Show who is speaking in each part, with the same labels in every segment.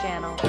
Speaker 1: channel.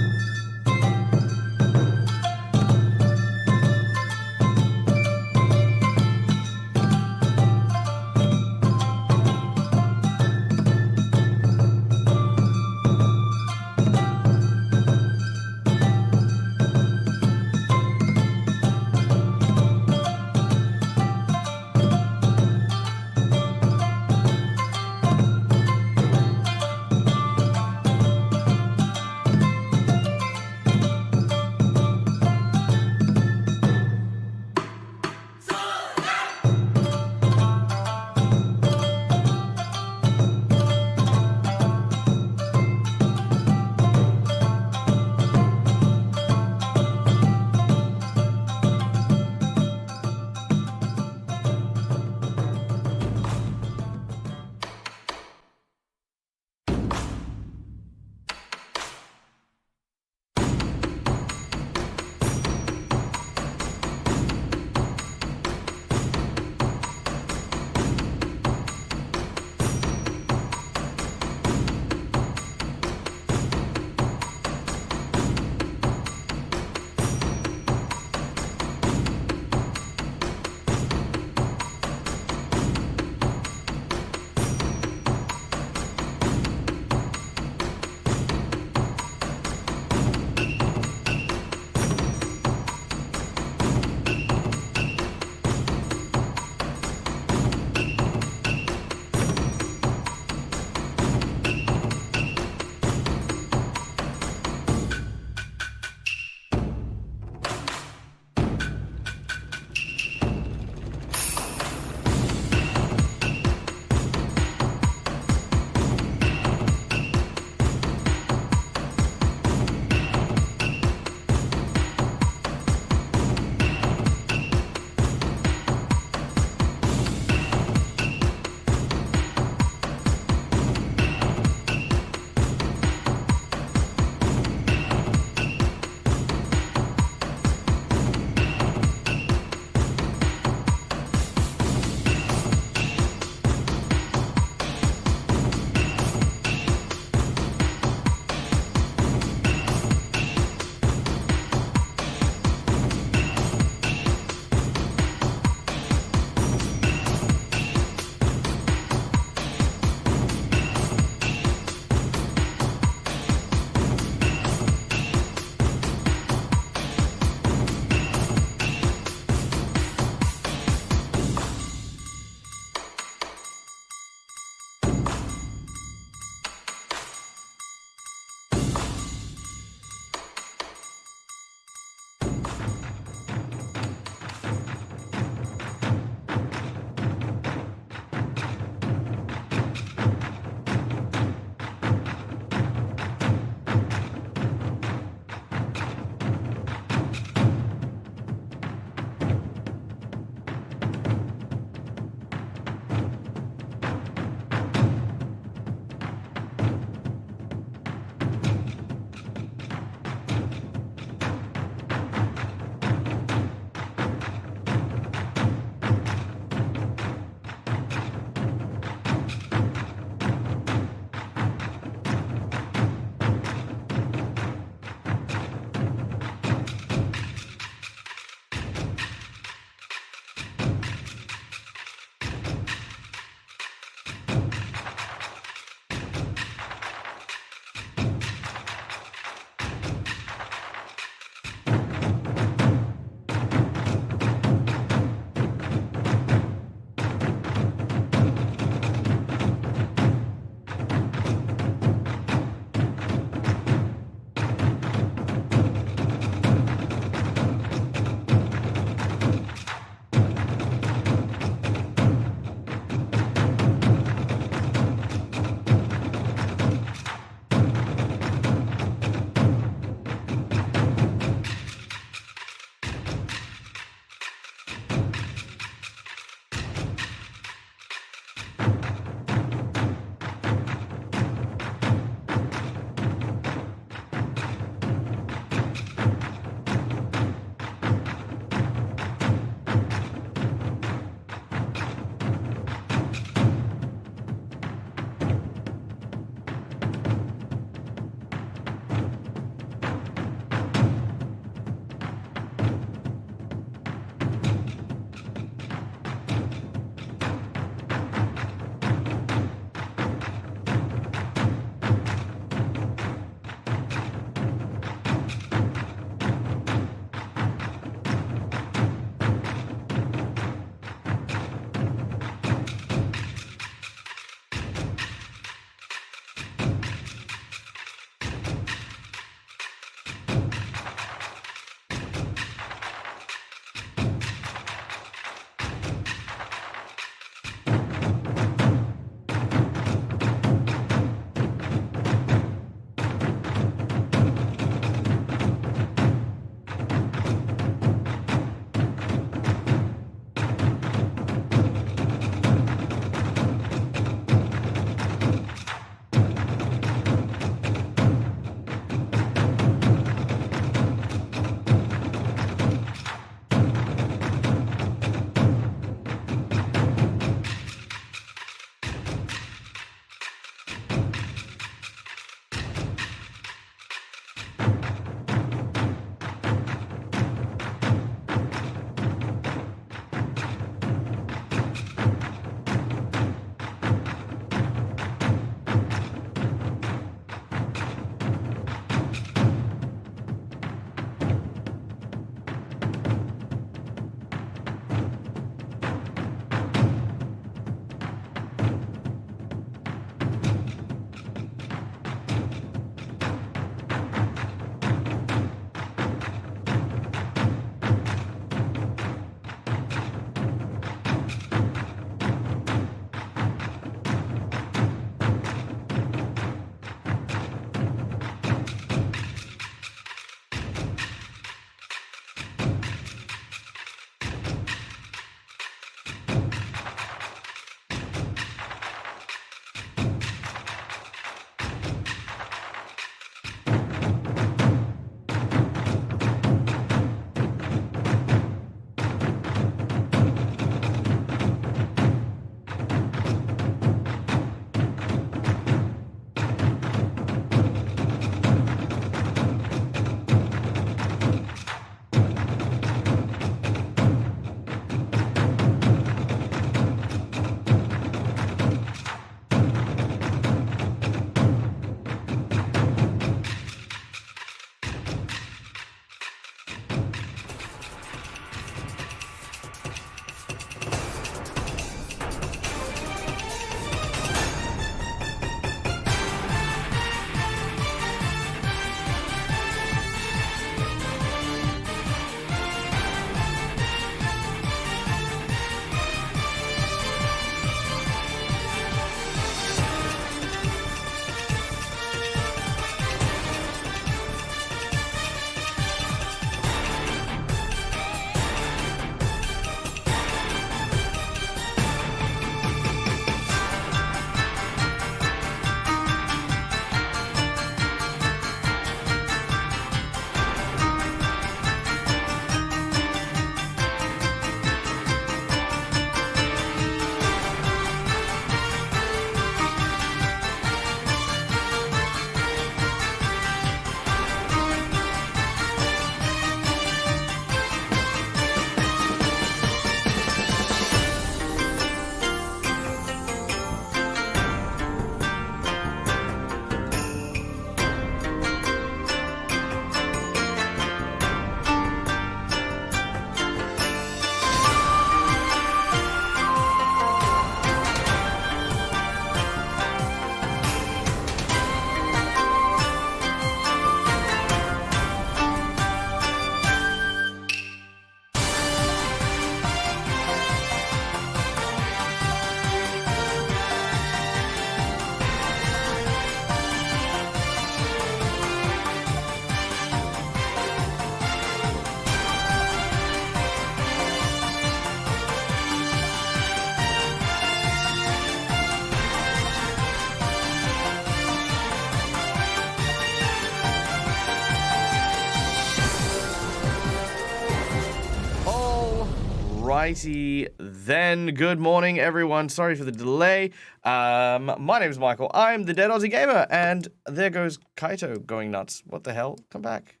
Speaker 1: Righty then. Good morning, everyone. Sorry for the delay. My name is Michael. I'm the Dead Aussie Gamer, and there goes Kaito going nuts. What the hell? Come back.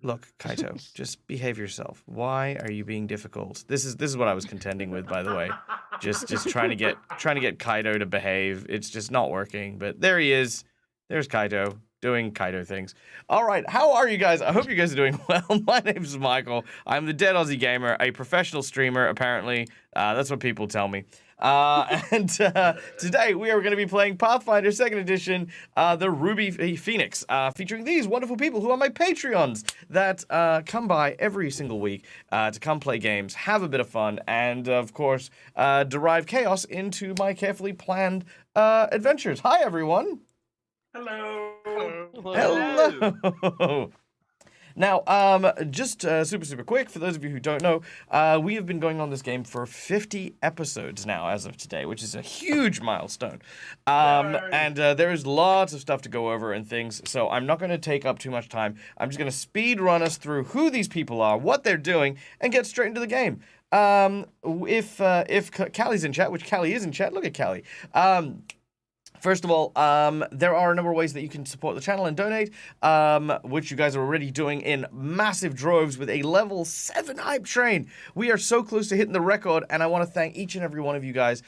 Speaker 1: Look, Kaito, just behave yourself. Why are you being difficult? This is what I was contending with, by the way. Just trying to get Kaito to behave. It's just not working. But there he is. There's Kaito doing Kaito things. All right, how are you guys? I hope you guys are doing well. My name's Michael. I'm the Dead Aussie Gamer, a professional streamer, apparently. That's what people tell me. And today we are going to be playing Pathfinder 2nd Edition, the Ruby Phoenix, featuring these wonderful people who are my Patreons that come by every single week to come play games, have a bit of fun, and of course derive chaos into my carefully planned adventures. Hi, everyone.
Speaker 2: Hello.
Speaker 1: Hello. Now, just super quick, for those of you who don't know, we have been going on this game for 50 episodes now as of today, which is a huge milestone. And there is lots of stuff to go over and things, so I'm not going to take up too much time. I'm just going to speed run us through who these people are, what they're doing, and get straight into the game. If Callie's in chat, which Callie is in chat, look at Callie. First of all, there are a number of ways that you can support the channel and donate, which you guys are already doing in massive droves with a level 7 hype train. We are so close to hitting the record, and I want to thank each and every one of you guys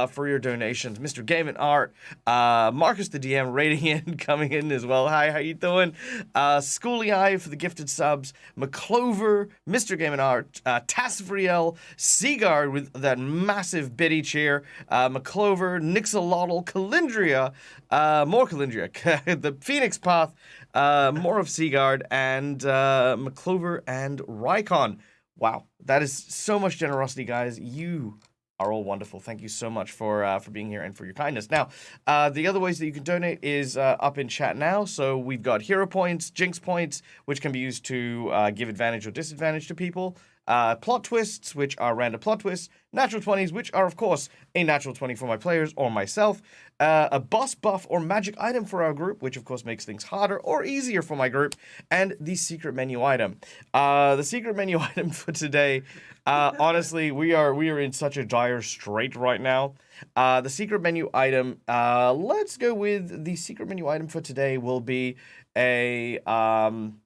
Speaker 1: for your donations. Mr. Game and Art, Marcus the DM rating in, coming in as well. Hi, how you doing? Schooly Eye for the gifted subs, McClover, Mr. Game and Art, Tasvriel, Seagard with that massive biddy cheer, McClover, Nixolotl, Calindria, more Calindria, the Phoenix Path, more of Seagard, and McClover and Rykon. Wow, that is so much generosity, guys. You are all wonderful. Thank you so much for being here and for your kindness. Now, the other ways that you can donate is up in chat now. So we've got hero points, jinx points, which can be used to give advantage or disadvantage to people. Plot twists, which are random plot twists, natural 20s, which are, of course, a natural 20 for my players or myself, a boss buff or magic item for our group, which, of course, makes things harder or easier for my group, and the secret menu item. The secret menu item for today, honestly, we are in such a dire strait right now. The secret menu item, let's go with the secret menu item for today will be an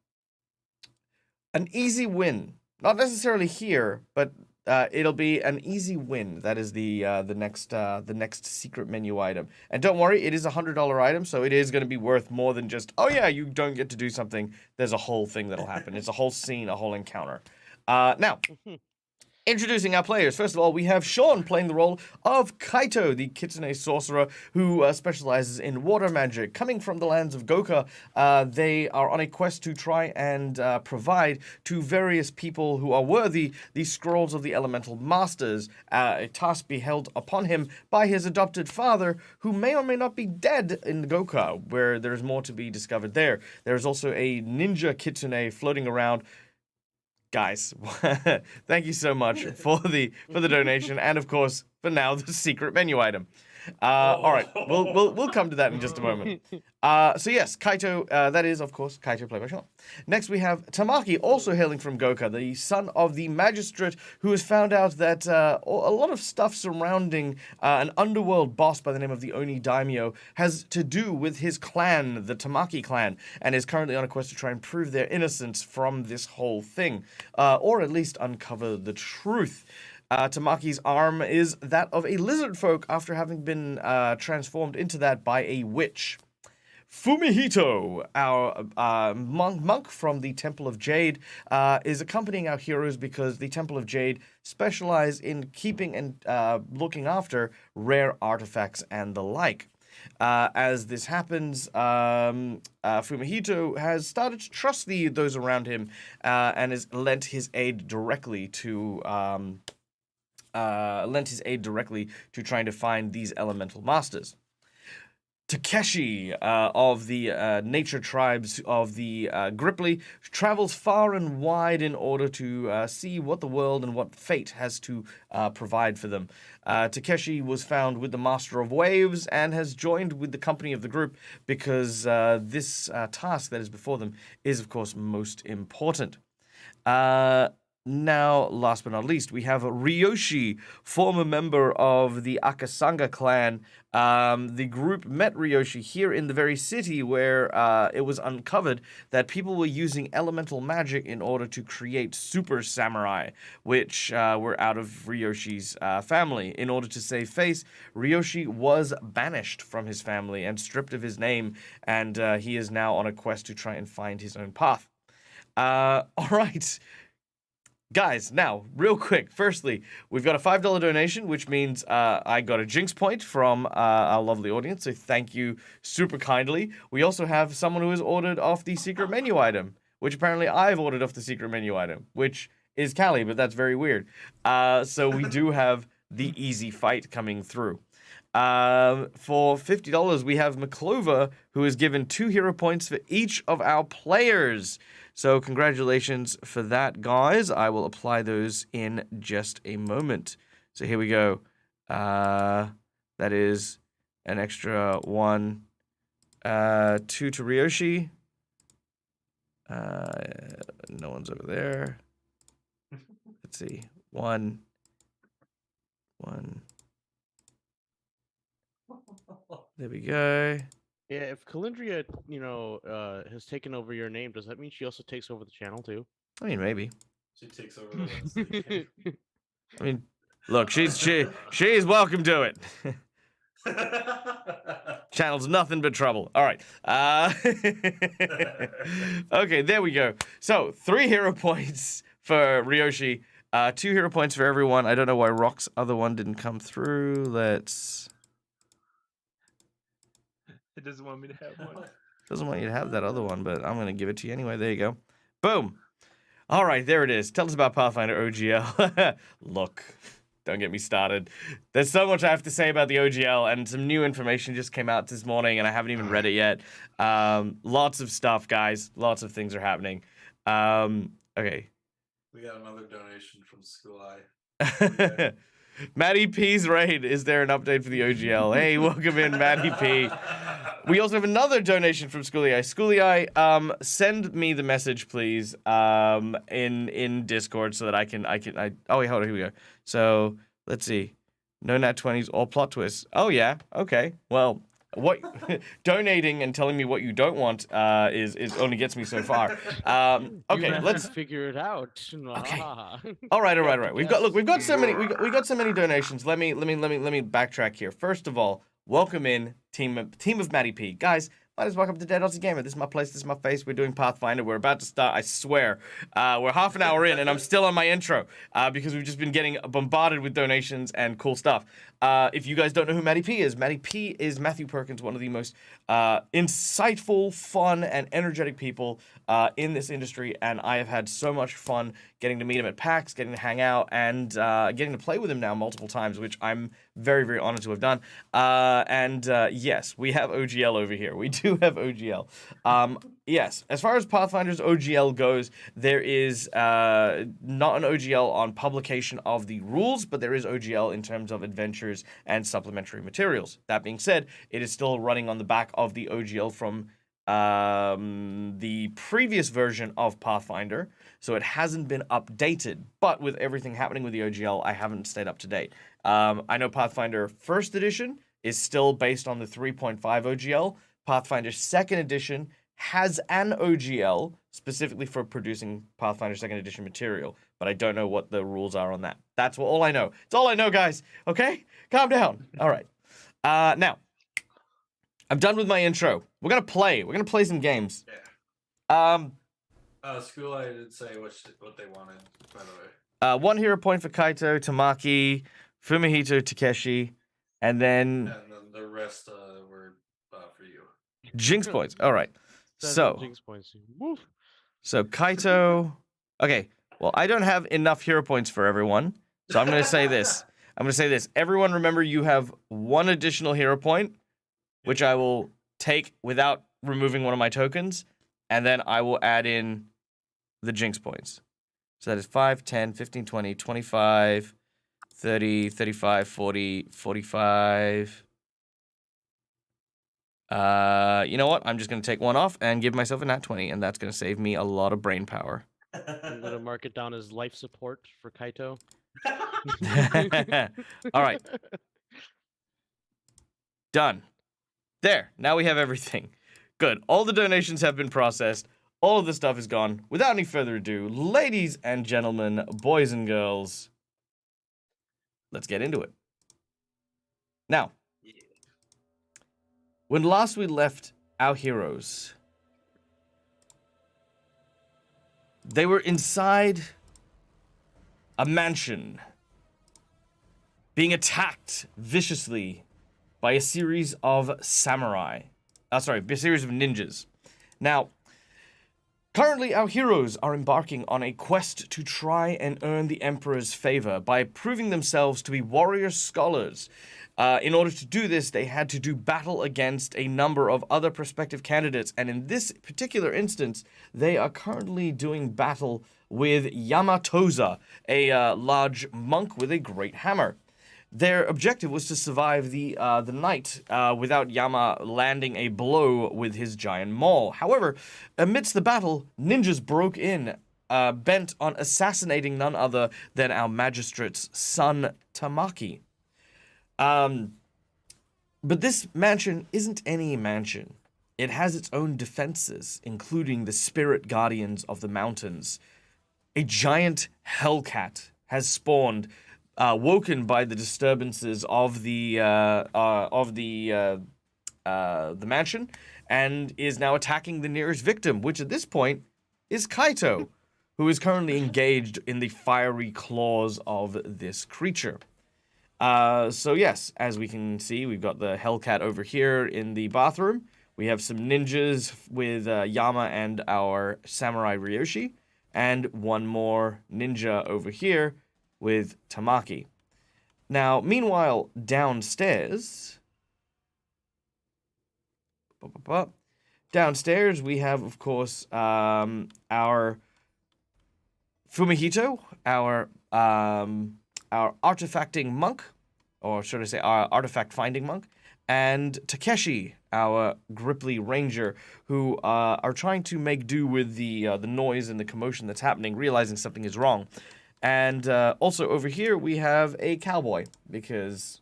Speaker 1: easy win. Not necessarily here, but it'll be an easy win. That is the next secret menu item. And don't worry, it is a $100 item, so it is going to be worth more than just, oh yeah, you don't get to do something. There's a whole thing that'll happen. It's a whole scene, a whole encounter. Now, introducing our players. First of all, we have Sean playing the role of Kaito, the Kitsune sorcerer who specializes in water magic. Coming from the lands of Goka, they are on a quest to try and provide to various people who are worthy the scrolls of the elemental masters, a task beheld upon him by his adopted father, who may or may not be dead in Goka, where there's more to be discovered there. There's also a ninja Kitsune floating around. Guys, thank you so much for the donation, and of course, for now, the secret menu item. All right, we'll come to that in just a moment. So yes, Kaito, that is, of course, Kaito played by Sean. Next, we have Tamaki, also hailing from Goka, the son of the magistrate who has found out that a lot of stuff surrounding an underworld boss by the name of the Oni Daimyo has to do with his clan, the Tamaki clan, and is currently on a quest to try and prove their innocence from this whole thing, or at least uncover the truth. Tamaki's arm is that of a lizard folk after having been transformed into that by a witch. Fumihito, our monk from the Temple of Jade, is accompanying our heroes because the Temple of Jade specialize in keeping and looking after rare artifacts and the like. As this happens, Fumihito has started to trust those around him and has lent his aid directly to trying to find these elemental masters. Takeshi of the nature tribes of the Gripply travels far and wide in order to see what the world and what fate has to provide for them. Takeshi was found with the Master of Waves and has joined with the company of the group because this task that is before them is, of course, most important. Now, last but not least, we have Ryoshi, former member of the Akasanga clan. The group met Ryoshi here in the very city where it was uncovered that people were using elemental magic in order to create super samurai, which were out of Ryoshi's family. In order to save face, Ryoshi was banished from his family and stripped of his name, and he is now on a quest to try and find his own path. All right. Guys, now, real quick, firstly, we've got a $5 donation, which means I got a Jinx point from our lovely audience, so thank you super kindly. We also have someone who has ordered off the secret menu item, which apparently I've ordered off the secret menu item, which is Callie, but that's very weird. So we do have the easy fight coming through. For $50, we have McClover, who has given 2 hero points for each of our players. So congratulations for that, guys. I will apply those in just a moment. So here we go. That is an extra 1, 2 to Ryoshi. No one's over there. Let's see. 1. There we go.
Speaker 2: Yeah, if Calendria, has taken over your name, does that mean she also takes over the channel too?
Speaker 1: I mean, maybe.
Speaker 3: She takes over the Wednesday.
Speaker 1: I mean, look, she is welcome to it. Channel's nothing but trouble. All right. Okay, there we go. So 3 hero points for Ryoshi. 2 hero points for everyone. I don't know why Rock's other one didn't come through. Let's.
Speaker 3: It doesn't want me to have one.
Speaker 1: Doesn't want you to have that other one, but I'm gonna give it to you anyway. There you go. Boom. All right, there it is. Tell us about Pathfinder OGL. Look, don't get me started. There's so much I have to say about the OGL, and some new information just came out this morning, and I haven't even read it yet. Lots of stuff, guys. Lots of things are happening. Okay.
Speaker 3: We got another donation from School Eye.
Speaker 1: Maddie P's raid. Is there an update for the OGL? Hey, welcome in, Maddie P. We also have another donation from Schoolie Eye. Schoolie Eye, send me the message, please, in Discord so that I can. Oh wait, hold on. Here we go. So let's see. No nat 20s or plot twists. Oh yeah. Okay. Well, what donating and telling me what you don't want is only gets me so far. Okay, let's
Speaker 2: figure it out.
Speaker 1: Okay. All right. We've got so many donations. Let me backtrack here. First of all, welcome in team of Matty P. Guys, welcome to Dead Aussie Gamer. This is my place, this is my face. We're doing Pathfinder. We're about to start, I swear. We're half an hour in and I'm still on my intro because we've just been getting bombarded with donations and cool stuff. If you guys don't know who Matty P is Matthew Perkins, one of the most insightful, fun, and energetic people in this industry, and I have had so much fun getting to meet him at PAX, getting to hang out, and getting to play with him now multiple times, which I'm very, very honored to have done. Yes, we have OGL over here. We do have OGL. Yes, as far as Pathfinder's OGL goes, there is not an OGL on publication of the rules, but there is OGL in terms of adventures and supplementary materials. That being said, it is still running on the back of the OGL from the previous version of Pathfinder, so it hasn't been updated. But with everything happening with the OGL, I haven't stayed up to date. I know Pathfinder First Edition is still based on the 3.5 OGL. Pathfinder Second Edition has an OGL specifically for producing Pathfinder Second Edition material, but I don't know what the rules are on that. That's all I know. It's all I know, guys. Okay? Calm down. All right. Now, I'm done with my intro. We're gonna play. We're gonna play some games.
Speaker 3: Yeah. School Eye did say what they wanted, by the way.
Speaker 1: 1 hero point for Kaito, Tamaki, Fumihito, Takeshi, and then
Speaker 3: the rest were for you.
Speaker 1: Jinx points. All right. So
Speaker 2: Jinx points. Woof.
Speaker 1: So Kaito. Okay. Well, I don't have enough hero points for everyone, so I'm gonna say this. Everyone, remember, you have 1 additional hero point, which I will take without removing one of my tokens, and then I will add in the Jinx points. So that is 5, 10, 15, 20, 25, 30, 35, 40, 45. You know what? I'm just going to take 1 off and give myself a nat 20, and that's going to save me a lot of brain power.
Speaker 2: gonna mark it down as life support for Kaito.
Speaker 1: All right. Done. There. Now we have everything. Good. All the donations have been processed. All of the stuff is gone. Without any further ado, ladies and gentlemen, boys and girls, let's get into it. Now, when last we left our heroes, they were inside a mansion, being attacked viciously by a series of samurai. A series of ninjas. Now, currently our heroes are embarking on a quest to try and earn the Emperor's favor by proving themselves to be warrior scholars. In order to do this, they had to do battle against a number of other prospective candidates, and in this particular instance, they are currently doing battle with Yamatoza, a large monk with a great hammer. Their objective was to survive the night without Yama landing a blow with his giant maul. However, amidst the battle, ninjas broke in, bent on assassinating none other than our magistrate's son, Tamaki. But this mansion isn't any mansion. It has its own defenses, including the spirit guardians of the mountains. A giant hellcat has spawned, woken by the disturbances of the mansion, and is now attacking the nearest victim, which at this point is Kaito, who is currently engaged in the fiery claws of this creature. So yes, as we can see, we've got the Hellcat over here in the bathroom. We have some ninjas with Yama and our Samurai Ryoshi, and one more ninja over here with Tamaki. Now, meanwhile, downstairs... Downstairs, we have, of course, our Fumihito, our artifacting monk, or should I say our artifact-finding monk, and Takeshi, our Gripply ranger, who are trying to make do with the noise and the commotion that's happening, realizing something is wrong. And also over here, we have a cowboy, because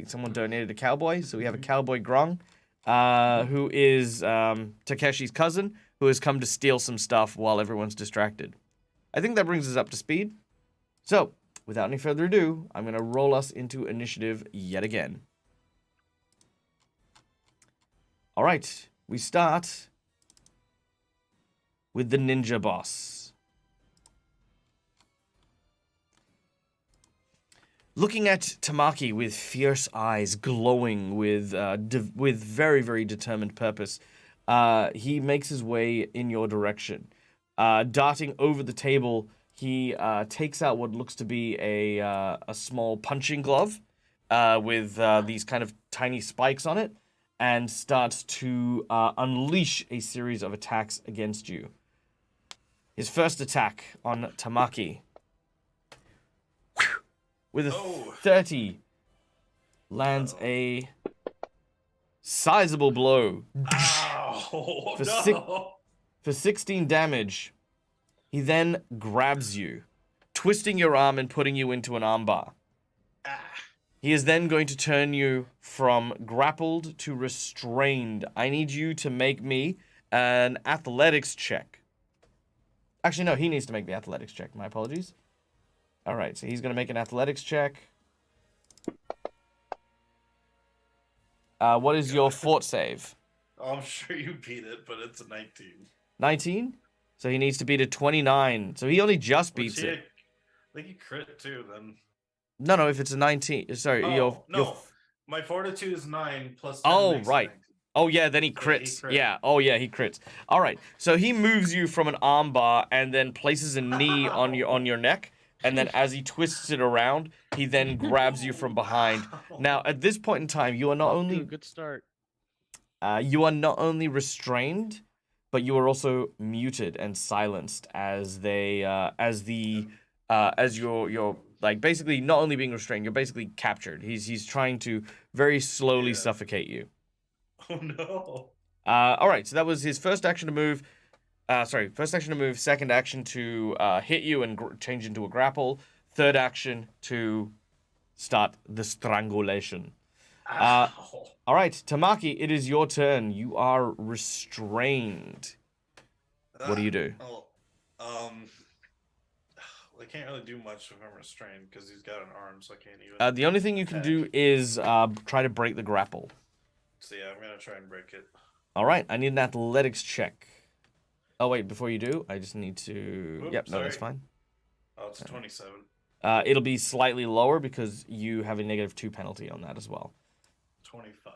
Speaker 1: someone donated a cowboy, so we have a cowboy Grong, who is Takeshi's cousin, who has come to steal some stuff while everyone's distracted. I think that brings us up to speed. So, without any further ado, I'm going to roll us into initiative yet again. All right, we start with the ninja boss. Looking at Tamaki with fierce eyes glowing with very, very determined purpose, he makes his way in your direction. Darting over the table, he takes out what looks to be a small punching glove with these kind of tiny spikes on it, and starts to unleash a series of attacks against you. His first attack on Tamaki, with a 30, lands a sizable blow.
Speaker 3: Ow! No!
Speaker 1: For 16 damage. He then grabs you, twisting your arm and putting you into an armbar. He is then going to turn you from grappled to restrained. I need you to make me an athletics check. Actually, no, he needs to make the athletics check. My apologies. All right, so he's going to make an athletics check. What is your fort save?
Speaker 3: I'm sure you beat it, but it's a 19.
Speaker 1: 19? So he needs to beat a 29. So he only just beats it.
Speaker 3: I think he crit too, then.
Speaker 1: No, if it's a 19. Sorry,
Speaker 3: my fortitude is 9 plus 10
Speaker 1: Oh,
Speaker 3: makes
Speaker 1: right.
Speaker 3: 19.
Speaker 1: Oh, yeah, then he crits.
Speaker 3: So he crit.
Speaker 1: Yeah, oh, yeah, he crits. All right, so he moves you from an armbar and then places a knee on your neck. And then as he twists it around, he then grabs you from behind. Now, at this point in time, you are not only...
Speaker 2: Good start.
Speaker 1: You are not only restrained, but you are also muted and silenced as you're like basically not only being restrained, you're basically captured. He's trying to very slowly suffocate you.
Speaker 3: Oh no.
Speaker 1: All right, so that was his first action to move. Sorry, first action to move, second action to hit you and change into a grapple, third action to start the strangulation.
Speaker 3: Ow.
Speaker 1: All right, Tamaki, it is your turn. You are restrained. What do you do?
Speaker 3: Well, I can't really do much if I'm restrained because he's got an arm, so I can't even.
Speaker 1: The only thing you can
Speaker 3: attack.
Speaker 1: do is try to break the grapple.
Speaker 3: So yeah, I'm gonna try and break it.
Speaker 1: All right, I need an athletics check. Oh wait, before you do, I just need to.
Speaker 3: Oops,
Speaker 1: Yep, no, that's
Speaker 3: sorry.
Speaker 1: fine.
Speaker 3: Oh, it's 27.
Speaker 1: It'll be slightly lower because you have a -2 penalty on that as well.
Speaker 3: 25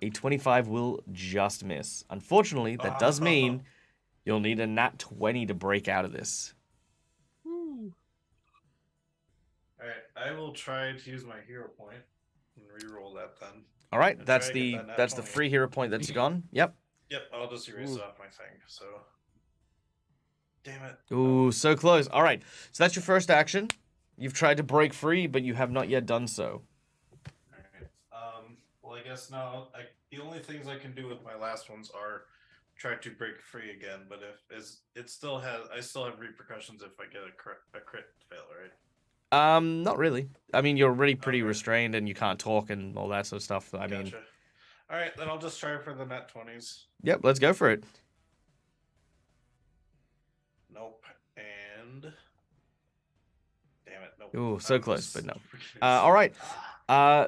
Speaker 3: then.
Speaker 1: A 25 will just miss. Unfortunately, that does mean you'll need a nat 20 to break out of this.
Speaker 3: Alright, I will try to use my hero point and re-roll that then.
Speaker 1: All right,
Speaker 3: And
Speaker 1: that's
Speaker 3: try to get
Speaker 1: the
Speaker 3: that nat
Speaker 1: that's the
Speaker 3: 20.
Speaker 1: free hero point that's gone. Yep.
Speaker 3: Yep, I'll just erase it off my thing. So, damn it.
Speaker 1: Ooh, so close. All right, so that's your first action. You've tried to break free, but you have not yet done so.
Speaker 3: Alright. Well, I guess now the only things I can do with my last ones are try to break free again. But I still have repercussions if I get a crit fail, right?
Speaker 1: Not really. I mean, you're already pretty
Speaker 3: Okay.
Speaker 1: restrained and you can't talk and all that sort of stuff. I mean,
Speaker 3: Gotcha. All right, then I'll just try for the nat 20s.
Speaker 1: yep, let's go for it.
Speaker 3: Nope. And damn it, nope.
Speaker 1: Ooh, so
Speaker 3: I'm
Speaker 1: close,
Speaker 3: just
Speaker 1: but no.
Speaker 3: freaking-
Speaker 1: All right.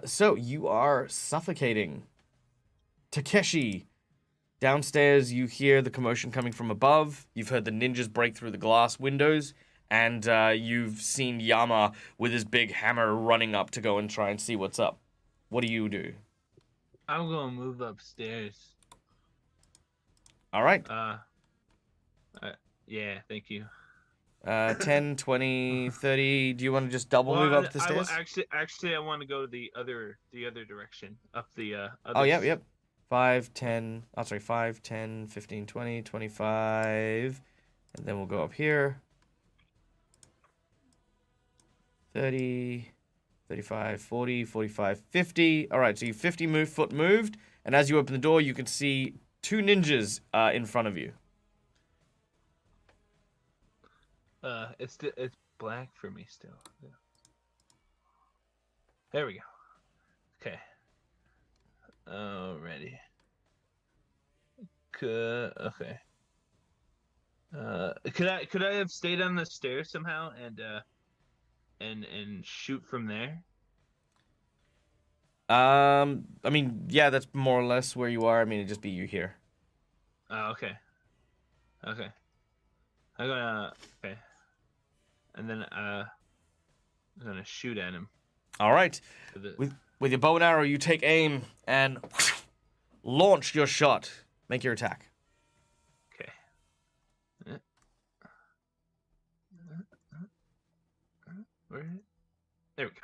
Speaker 1: So you are suffocating. Takeshi. Downstairs, you hear the commotion coming from above. You've heard the ninjas break through the glass windows. And you've seen Yama with his big hammer running up to go and try and see what's up. What do you do?
Speaker 4: I'm gonna move upstairs.
Speaker 1: All right.
Speaker 4: Yeah, thank you.
Speaker 1: 10, 20, 30. Do you want to just double move up the stairs?
Speaker 4: Actually, I want to go the other direction, up the other.
Speaker 1: Oh, yep. 5, 10. Oh, sorry, 5, 10, 15, 20, 25. And then we'll go up here. 30, 35, 40, 45, 50. All right, so you 50 foot moved. And as you open the door, you can see 2 ninjas in front of you.
Speaker 4: It's black for me still. Yeah. There we go. Okay. Alrighty. Okay. Could I have stayed on the stairs somehow and shoot from there?
Speaker 1: I mean, yeah, that's more or less where you are. I mean, it'd just be you here.
Speaker 4: Oh, okay. Okay. I'm gonna okay. And then I'm gonna shoot at him.
Speaker 1: All right.
Speaker 4: with
Speaker 1: With your bow and arrow, you take aim and launch your shot. Make your attack.
Speaker 4: Okay. Where? There we go.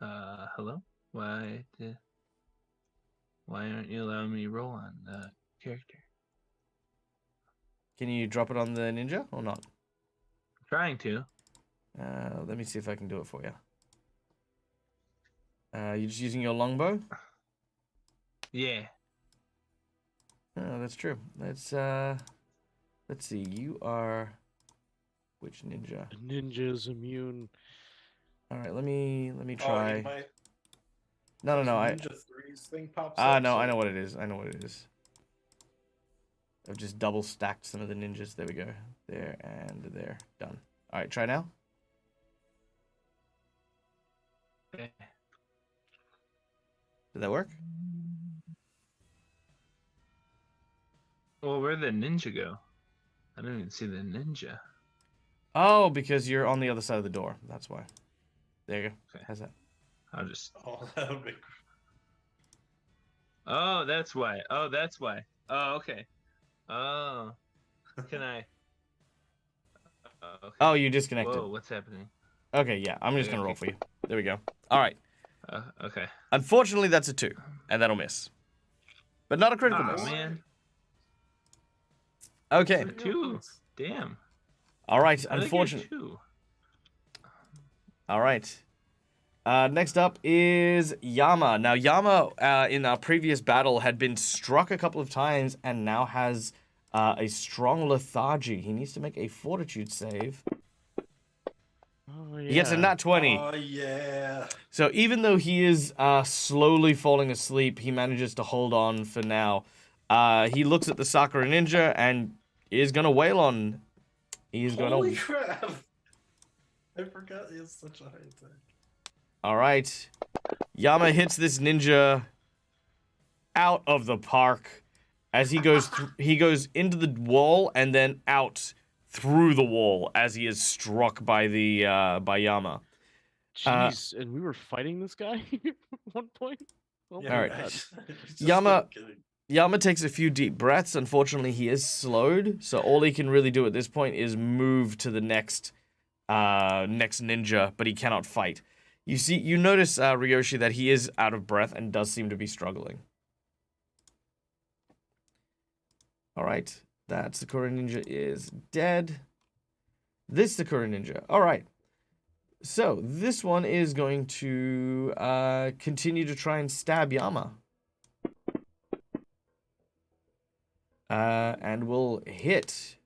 Speaker 4: Hello? Why aren't you allowing me to roll on the character?
Speaker 1: Can you drop it on the ninja or not?
Speaker 4: Trying to.
Speaker 1: Let me see if I can do it for you. You're just using your longbow?
Speaker 4: Yeah.
Speaker 1: Oh, that's true. Let's see. You are which ninja?
Speaker 2: Ninja's immune.
Speaker 1: All right, let me
Speaker 3: Oh,
Speaker 1: try. No.
Speaker 3: Ninja 3's thing pops
Speaker 1: Ah,
Speaker 3: up.
Speaker 1: no,
Speaker 3: so-
Speaker 1: I know what it is. I've just double stacked some of the ninjas. There we go. There and there. Done. All right, try now.
Speaker 4: Okay.
Speaker 1: Did that work?
Speaker 4: Well, where'd the ninja go? I don't even see the ninja.
Speaker 1: Oh, because you're on the other side of the door. That's why. There you go.
Speaker 4: Okay.
Speaker 1: How's that?
Speaker 4: I'll just.
Speaker 3: Oh, that would be.
Speaker 4: Oh, that's why. Oh, that's why. Oh, okay. Oh, can I? Okay.
Speaker 1: Oh, you disconnected.
Speaker 4: Whoa, what's happening?
Speaker 1: Okay, yeah. I'm just
Speaker 4: Okay,
Speaker 1: gonna roll
Speaker 4: okay.
Speaker 1: for you. There we go. All right.
Speaker 4: Okay.
Speaker 1: Unfortunately, that's a 2, and that'll miss. But not a critical
Speaker 4: Aw,
Speaker 1: miss.
Speaker 4: man.
Speaker 1: Okay.
Speaker 4: A 2. Damn.
Speaker 1: All right.
Speaker 4: I think
Speaker 1: Unfortunately.
Speaker 4: you're 2.
Speaker 1: All right. Next up is Yama. Now, Yama, in our previous battle, had been struck a couple of times and now has a strong lethargy. He needs to make a fortitude save.
Speaker 2: Oh, yeah.
Speaker 1: He gets a nat 20.
Speaker 3: Oh yeah.
Speaker 1: So even though he is slowly falling asleep, he manages to hold on for now. He looks at the Sakura Ninja and is going to wail on. He is going
Speaker 3: Holy
Speaker 1: to...
Speaker 3: crap! I forgot he has such a high attack.
Speaker 1: All right. Yama hits this ninja out of the park as he goes he goes into the wall and then out through the wall as he is struck by the by Yama.
Speaker 2: Jeez, and we were fighting this guy at one point? Oh
Speaker 3: Yeah,
Speaker 2: my
Speaker 1: Alright.
Speaker 2: God.
Speaker 3: just
Speaker 1: Yama-
Speaker 3: kidding.
Speaker 1: Yama takes a few deep breaths. Unfortunately, he is slowed, so all he can really do at this point is move to the next ninja, but he cannot fight. You notice, Ryoshi, that he is out of breath and does seem to be struggling. Alright, that Sakura Ninja is dead. This Sakura Ninja, alright. So, this one is going to continue to try and stab Yama. And will hit.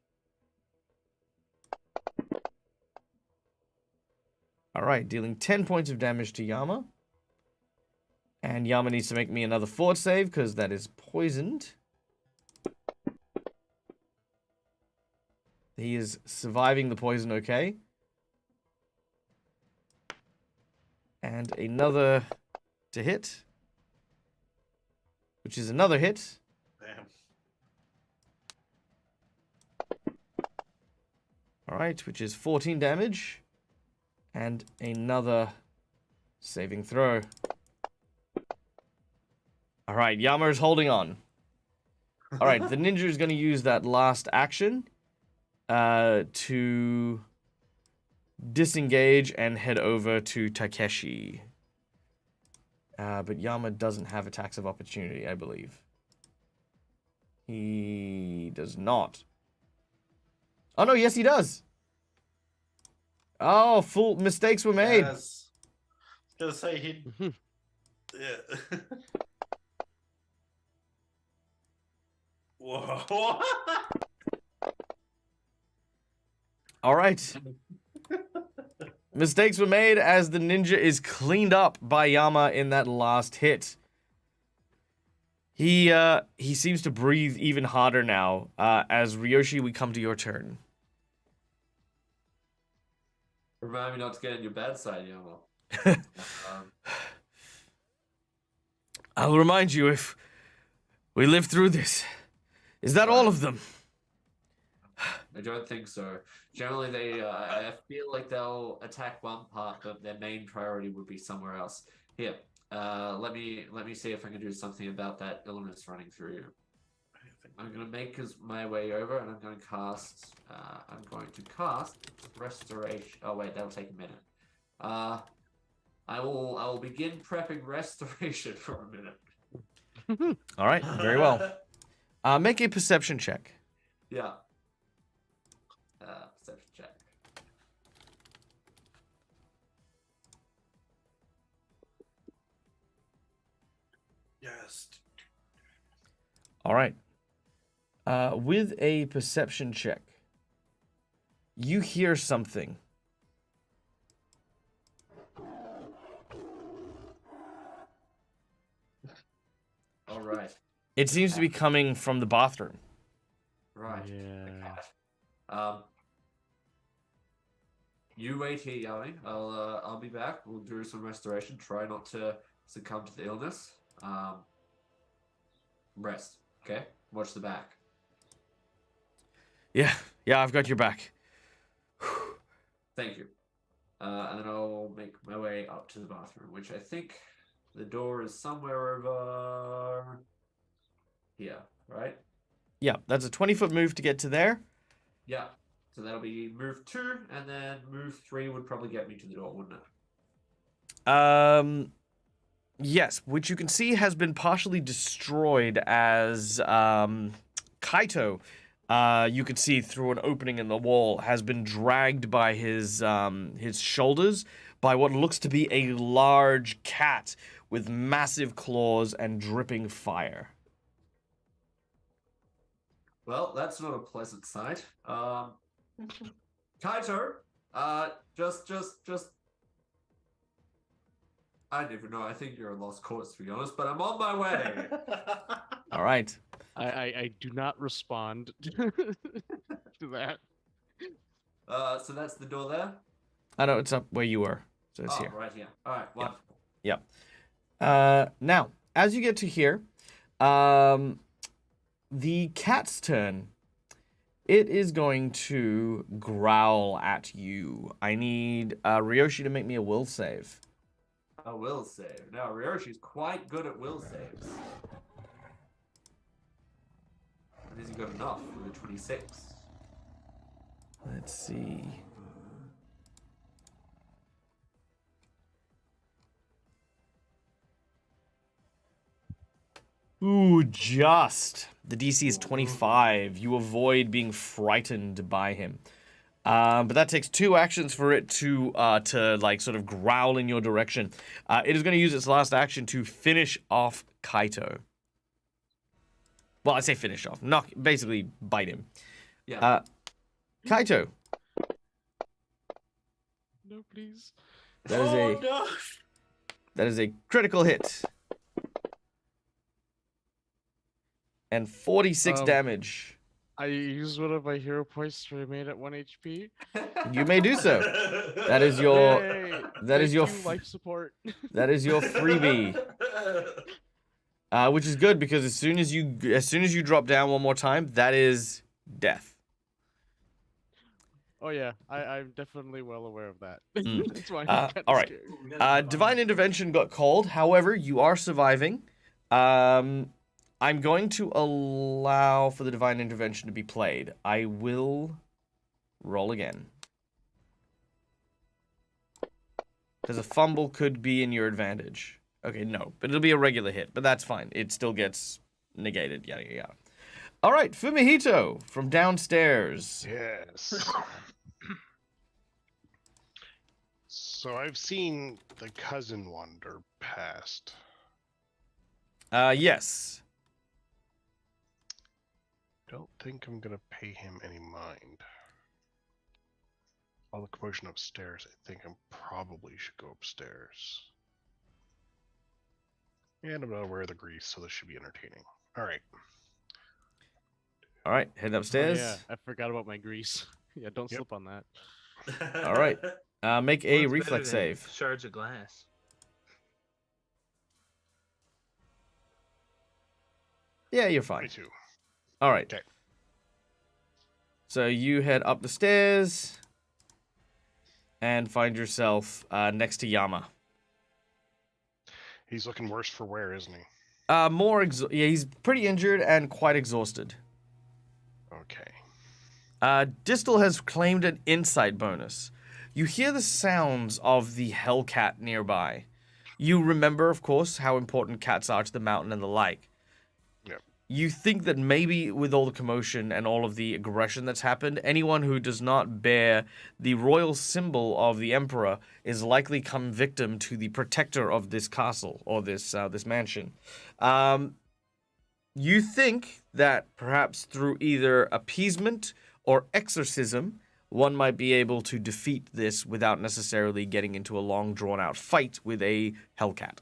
Speaker 1: Alright, dealing 10 points of damage to Yama. And Yama needs to make me another fort save, because that is poisoned. He is surviving the poison okay. And another to hit. Which is another hit.
Speaker 3: Damn.
Speaker 1: Alright, which is 14 damage. And another saving throw. Alright, Yama is holding on. Alright, the ninja is going to use that last action to disengage and head over to Takeshi. But Yama doesn't have attacks of opportunity, I believe. He does not. Oh no, yes he does. Oh, full mistakes were made.
Speaker 3: Yes. I was gonna say he. Yeah. Whoa.
Speaker 1: All right. Mistakes were made as the ninja is cleaned up by Yama in that last hit. He seems to breathe even harder now. As Ryoshi, we come to your turn.
Speaker 5: Remind me not to get in your bad side, Yama.
Speaker 1: I'll remind you if we live through this. Is that all of them?
Speaker 5: I don't think so. Generally, they I feel like they'll attack one part, but their main priority would be somewhere else. Here, let me see if I can do something about that illness running through you. I'm gonna make my way over, and I'm going to cast. Restoration. Oh wait, that'll take a minute. I will begin prepping restoration for a minute.
Speaker 1: All right, very well. Make a perception check.
Speaker 5: Yeah. Perception check.
Speaker 3: Yes.
Speaker 1: All right. With a perception check, you hear something.
Speaker 5: All right.
Speaker 1: It seems to be coming from the bathroom.
Speaker 5: Right.
Speaker 2: Yeah.
Speaker 5: Okay. You wait here, Yami. I'll be back. We'll do some restoration. Try not to succumb to the illness. Rest. Okay. Watch the back.
Speaker 1: Yeah, I've got your back.
Speaker 5: Thank you. And then I'll make my way up to the bathroom, which I think the door is somewhere over here, right?
Speaker 1: Yeah, that's a 20-foot move to get to there.
Speaker 5: Yeah. So that'll be move 2, and then move 3 would probably get me to the door, wouldn't it?
Speaker 1: Yes, which you can see has been partially destroyed as Kaito, you could see through an opening in the wall, has been dragged by his shoulders by what looks to be a large cat with massive claws and dripping fire.
Speaker 5: Well, that's not a pleasant sight. Kaito, just. I don't even know. I think you're a lost cause, to be honest, but I'm on my way.
Speaker 1: All right.
Speaker 2: I do not respond to that.
Speaker 5: So that's the door there?
Speaker 1: I know it's up where you were. So it's
Speaker 5: Oh,
Speaker 1: here.
Speaker 5: right here. All right, wonderful.
Speaker 1: Yep. Now, as you get to here, the cat's turn. It is going to growl at you. I need Ryoshi to make me a will save.
Speaker 5: A will save. Now, Ryoshi's quite good at will saves. And has he got enough with a 26?
Speaker 1: Let's see. Ooh, just. The DC is 25. You avoid being frightened by him. But that takes 2 actions for it to like sort of growl in your direction. It is going to use its last action to finish off Kaito. Well, I say finish off. Basically bite him.
Speaker 5: Yeah.
Speaker 1: Kaito.
Speaker 2: No, please.
Speaker 1: That is a critical hit. And 46 damage.
Speaker 2: I used one of my hero points to remain at 1 HP.
Speaker 1: You may do so. That is your
Speaker 2: Yay!
Speaker 1: that is your
Speaker 2: Thank you, life support.
Speaker 1: that is your freebie. Which is good because as soon as you drop down one more time, that is death.
Speaker 2: Oh yeah, I'm definitely well aware of that.
Speaker 1: Mm.
Speaker 2: That's why I'm kind of
Speaker 1: all right.
Speaker 2: scared.
Speaker 1: Divine intervention got called. However, you are surviving. I'm going to allow for the divine intervention to be played. I will roll again. Because a fumble could be in your advantage. Okay, no. But it'll be a regular hit. But that's fine. It still gets negated. Yada, yada, yada. All right, Fumihito from downstairs.
Speaker 6: Yes. So I've seen the cousin wander past.
Speaker 1: Yes.
Speaker 6: Don't think I'm gonna pay him any mind. All the commotion upstairs, I think I probably should go upstairs. And I'm not aware of the grease, so this should be entertaining. Alright.
Speaker 1: All right, head
Speaker 2: Oh,
Speaker 1: upstairs.
Speaker 2: yeah, I forgot about my grease. Yeah, don't
Speaker 6: Yep.
Speaker 2: slip on that.
Speaker 1: All right. Make a
Speaker 4: What's
Speaker 1: reflex
Speaker 4: better than
Speaker 1: save.
Speaker 4: Shards of glass.
Speaker 1: Yeah, you're fine.
Speaker 6: 22.
Speaker 1: All right.
Speaker 6: Okay.
Speaker 1: So you head up the stairs and find yourself next to Yama.
Speaker 6: He's looking worse for wear, isn't he?
Speaker 1: Yeah, he's pretty injured and quite exhausted.
Speaker 6: Okay.
Speaker 1: Distal has claimed an insight bonus. You hear the sounds of the Hellcat nearby. You remember, of course, how important cats are to the mountain and the like.
Speaker 6: Yep.
Speaker 1: You think that maybe with all the commotion and all of the aggression that's happened, anyone who does not bear the royal symbol of the Emperor is likely come victim to the protector of this castle or this mansion. You think that perhaps through either appeasement or exorcism, one might be able to defeat this without necessarily getting into a long, drawn-out fight with a Hellcat.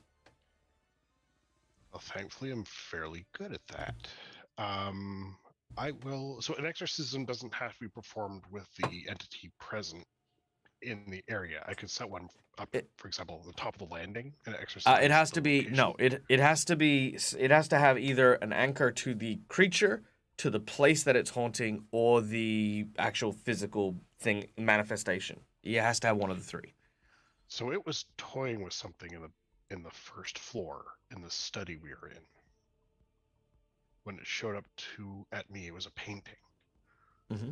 Speaker 6: Well, thankfully, I'm fairly good at that. I will. So, an exorcism doesn't have to be performed with the entity present in the area. I could set one up, for example, at the top of the landing, and exorcism.
Speaker 1: It has to be It has to be. It has to have either an anchor to the creature, to the place that it's haunting, or the actual physical thing manifestation. It has to have one of the three.
Speaker 6: So it was toying with something in the first floor in the study we were in. When it showed up at me, it was a painting.
Speaker 1: Mm-hmm.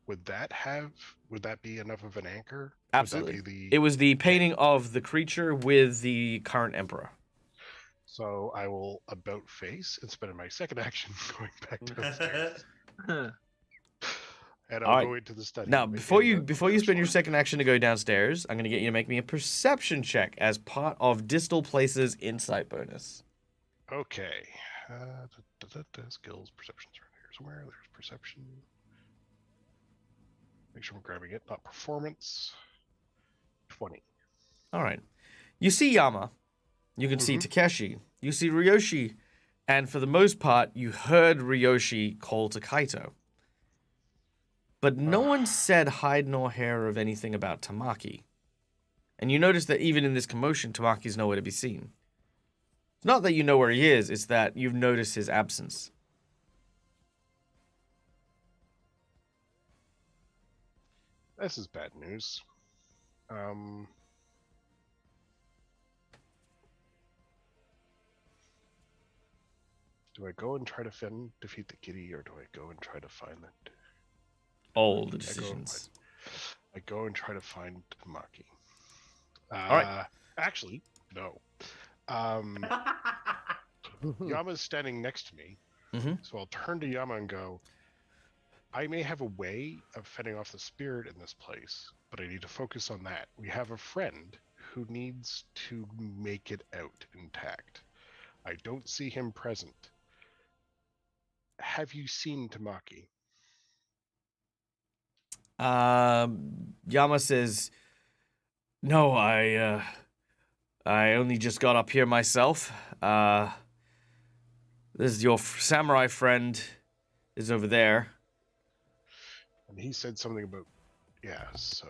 Speaker 6: Would that be enough of an anchor?
Speaker 1: Absolutely. It was the painting of the creature with the current emperor.
Speaker 6: So I will about face and spend my second action going back downstairs. And
Speaker 1: All
Speaker 6: I'll
Speaker 1: right.
Speaker 6: go into the study.
Speaker 1: Now,
Speaker 6: and make
Speaker 1: before
Speaker 6: it
Speaker 1: you
Speaker 6: the
Speaker 1: before you
Speaker 6: first
Speaker 1: spend your
Speaker 6: floor.
Speaker 1: second action to go downstairs, I'm going to get you to make me a perception check as part of Distal Place's insight bonus.
Speaker 6: Okay. Skills, perceptions around here somewhere. There's perception. Make sure I'm grabbing it, not performance. 20.
Speaker 1: All right. You see Yama. You can see Takeshi. You see Ryoshi. And for the most part, you heard Ryoshi call to Kaito. But no one said hide nor hair of anything about Tamaki. And you notice that even in this commotion, Tamaki's nowhere to be seen. It's not that you know where he is, it's that you've noticed his absence.
Speaker 6: This is bad news. Do I go and try to defeat the kitty, or do I go and try to find it?
Speaker 1: All the
Speaker 6: I
Speaker 1: decisions.
Speaker 6: go and try to find Tamaki.
Speaker 1: right.
Speaker 6: Actually, no. Yama's standing next to me, so I'll turn to Yama and go, I may have a way of fending off the spirit in this place, but I need to focus on that. We have a friend who needs to make it out intact. I don't see him present. Have you seen Tamaki?
Speaker 1: Yama says, no, I only just got up here myself. This is your samurai friend is over there.
Speaker 6: And he said something about, yeah, so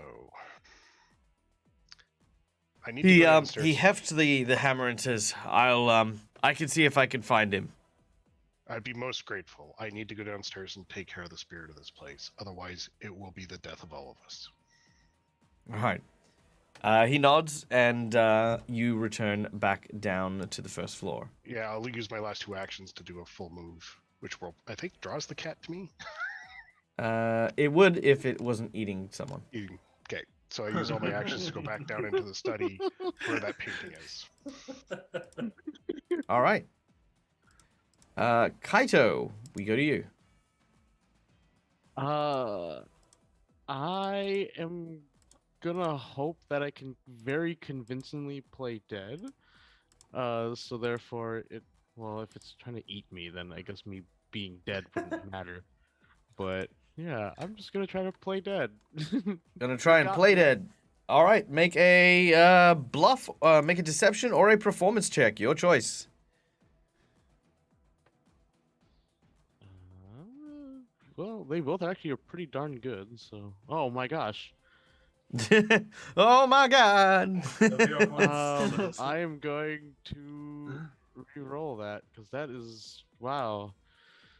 Speaker 6: I need to go downstairs.
Speaker 1: He hefts the hammer and says, I can see if I can find him.
Speaker 6: I'd be most grateful. I need to go downstairs and take care of the spirit of this place. Otherwise, it will be the death of all of us.
Speaker 1: All right. He nods, and you return back down to the first floor.
Speaker 6: Yeah, I'll use my last 2 actions to do a full move, which will, I think, draws the cat to me.
Speaker 1: It would if it wasn't eating someone.
Speaker 6: Eating. Okay, so I use all my actions to go back down into the study where that painting is.
Speaker 1: All right. Kaito, we go to you.
Speaker 2: I am gonna hope that I can very convincingly play dead. So therefore, if it's trying to eat me, then I guess me being dead wouldn't matter. But yeah, I'm just gonna try to play dead.
Speaker 1: Gonna try and play dead. All right, make a bluff, make a deception or a performance check. Your choice.
Speaker 2: Well, they both actually are pretty darn good. So, oh my gosh.
Speaker 1: Oh my god.
Speaker 2: I am going to re-roll that because that is wow.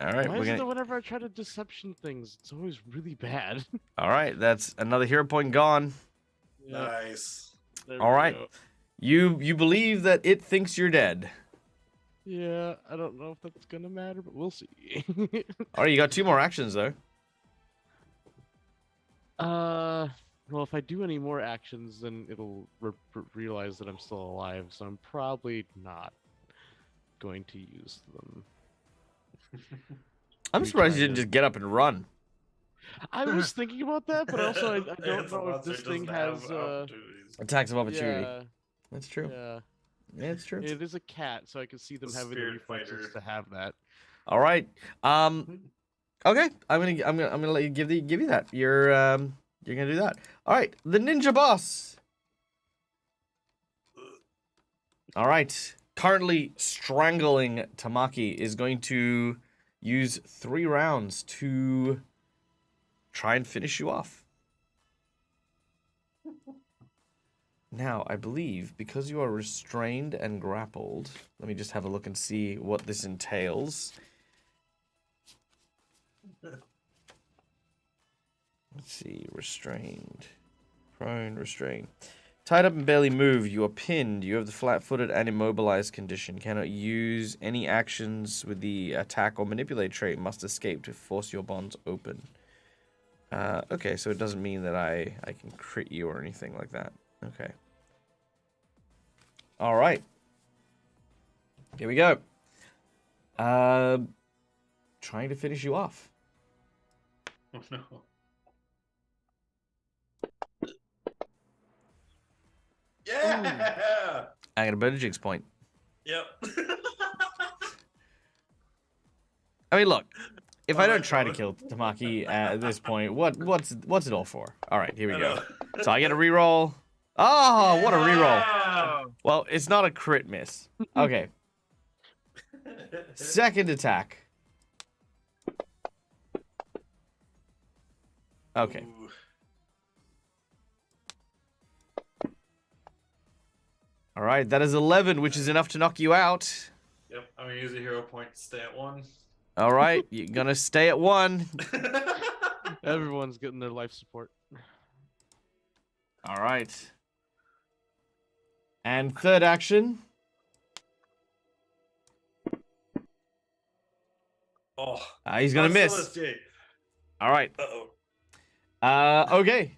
Speaker 1: All right,
Speaker 2: Why is it that whenever I try to deception things, it's always really bad?
Speaker 1: All right, that's another hero point gone.
Speaker 3: Nice.
Speaker 1: All right. You believe that it thinks you're dead.
Speaker 2: Yeah, I don't know if that's gonna matter, but we'll see.
Speaker 1: All right, you got 2 more actions though.
Speaker 2: Well, if I do any more actions, then it'll realize that I'm still alive, so I'm probably not going to use them.
Speaker 1: I'm surprised you didn't just get up and run.
Speaker 2: I was thinking about that, but also I don't know if this thing has
Speaker 1: Attacks of opportunity.
Speaker 2: Yeah,
Speaker 1: That's true.
Speaker 2: yeah.
Speaker 1: Yeah, it's true.
Speaker 2: It is a cat, so I can see them having the reflexes to have that.
Speaker 1: All right. Okay. I'm gonna let you give you that. You're gonna do that. All right. The ninja boss. All right. Currently strangling Tamaki is going to use 3 rounds to try and finish you off. Now, I believe, because you are restrained and grappled, let me just have a look and see what this entails. Let's see, restrained, prone, restrained. Tied up and barely move, you are pinned. You have the flat-footed and immobilized condition. Cannot use any actions with the attack or manipulate trait. Must escape to force your bonds open. Okay, so it doesn't mean that I can crit you or anything like that. Okay. All right. Here we go. Trying to finish you off.
Speaker 3: Oh no. Yeah.
Speaker 1: I got a better jinx point.
Speaker 3: Yep.
Speaker 1: I mean, look, if I
Speaker 3: All
Speaker 1: don't
Speaker 3: right,
Speaker 1: try to
Speaker 3: fella.
Speaker 1: kill Tamaki at this point, what's it all for? All right, here we
Speaker 3: I
Speaker 1: go.
Speaker 3: know.
Speaker 1: So I get a reroll. Oh, what a reroll!
Speaker 4: Oh,
Speaker 1: Well, it's not a crit miss. Okay, second attack. Okay,
Speaker 3: Ooh.
Speaker 1: all right, that is 11, which is enough to knock you out.
Speaker 3: Yep, I'm gonna use a hero point to stay at 1.
Speaker 1: All right, you're gonna stay at 1.
Speaker 2: Everyone's getting their life support.
Speaker 1: All right. And third action.
Speaker 3: Oh,
Speaker 1: He's gonna miss.
Speaker 3: SLSJ.
Speaker 1: All right.
Speaker 3: Uh-oh.
Speaker 1: Okay.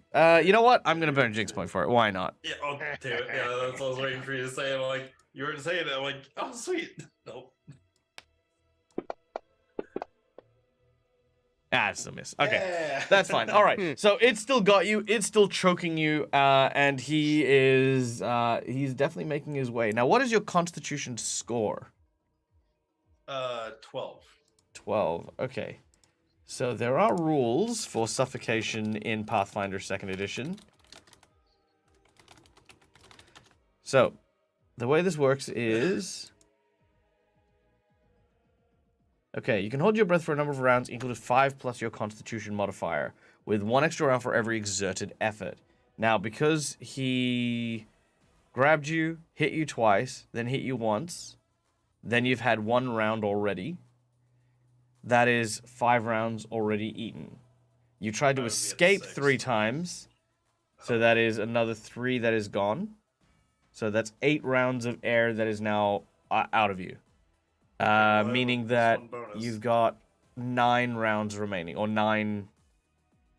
Speaker 1: You know what? I'm gonna burn Jinx point for it. Why not?
Speaker 3: Yeah, oh, damn it. Yeah, that's what I was waiting for you to say. I'm like, you were saying it. I'm like, oh, sweet. Nope.
Speaker 1: It's a miss. Okay.
Speaker 3: Yeah.
Speaker 1: That's fine. All right. So it's still got you. It's still choking you. And he is. He's definitely making his way. Now, what is your Constitution score?
Speaker 3: 12.
Speaker 1: 12. Okay. So there are rules for suffocation in Pathfinder 2nd Edition. So, the way this works is... Okay, you can hold your breath for a number of rounds equal to 5 plus your Constitution modifier, with 1 extra round for every exerted effort. Now, because he grabbed you, hit you twice, then hit you once, then you've had 1 round already. That is 5 rounds already eaten. You tried to
Speaker 3: That would be at
Speaker 1: escape
Speaker 3: 6.
Speaker 1: 3 times, so that is another 3 that is gone. So that's 8 rounds of air that is now out of you.
Speaker 3: well,
Speaker 1: Meaning
Speaker 3: that's
Speaker 1: that
Speaker 3: one bonus.
Speaker 1: you've got 9 rounds remaining, or 9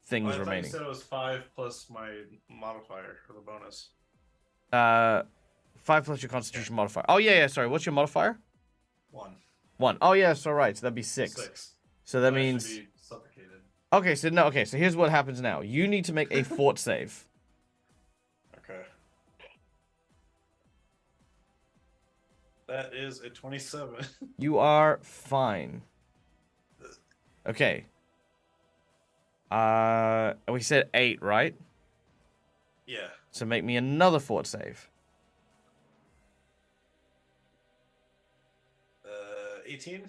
Speaker 1: things
Speaker 3: I thought
Speaker 1: remaining.
Speaker 3: you said it was 5 plus my modifier for the bonus.
Speaker 1: 5 plus your Constitution modifier. Oh, yeah, sorry. What's your modifier?
Speaker 3: 1.
Speaker 1: 1. Oh, yeah, so right. So that'd be 6.
Speaker 3: 6.
Speaker 1: So that
Speaker 3: I should
Speaker 1: means...
Speaker 3: be suffocated.
Speaker 1: Okay, so here's what happens now. You need to make a fort save.
Speaker 3: Okay. That is a 27.
Speaker 1: You are fine. Okay. We said 8, right?
Speaker 3: Yeah.
Speaker 1: So make me another fort save.
Speaker 3: 18?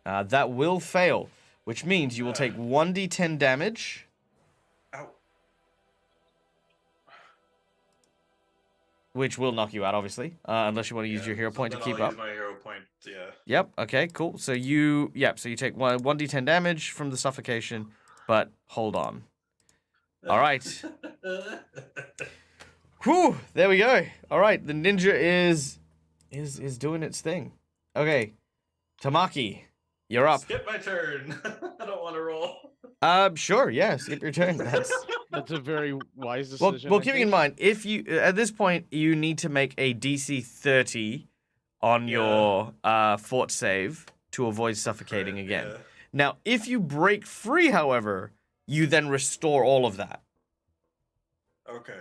Speaker 1: That will fail, which means you will take 1d10 damage.
Speaker 3: Ow.
Speaker 1: Which will knock you out, obviously, unless you want to use your hero point to
Speaker 3: then
Speaker 1: keep
Speaker 3: I'll
Speaker 1: up.
Speaker 3: Use my hero point, yeah.
Speaker 1: Yep. Okay. Cool. So you take 1d10 damage from the suffocation, but hold on. All right. Whew. There we go. All right. The ninja is doing its thing. Okay. Tamaki, you're up.
Speaker 3: Skip my turn. I don't want to roll.
Speaker 1: Sure. Yeah. Skip your turn. That's
Speaker 2: That's a very wise
Speaker 1: well.
Speaker 2: decision.
Speaker 1: Well,
Speaker 2: I
Speaker 1: keeping in
Speaker 2: think.
Speaker 1: mind, if you at this point you need to make a DC 30 on your fort save to avoid suffocating
Speaker 3: Right,
Speaker 1: again.
Speaker 3: yeah.
Speaker 1: Now, if you break free, however, you then restore all of that.
Speaker 3: Okay.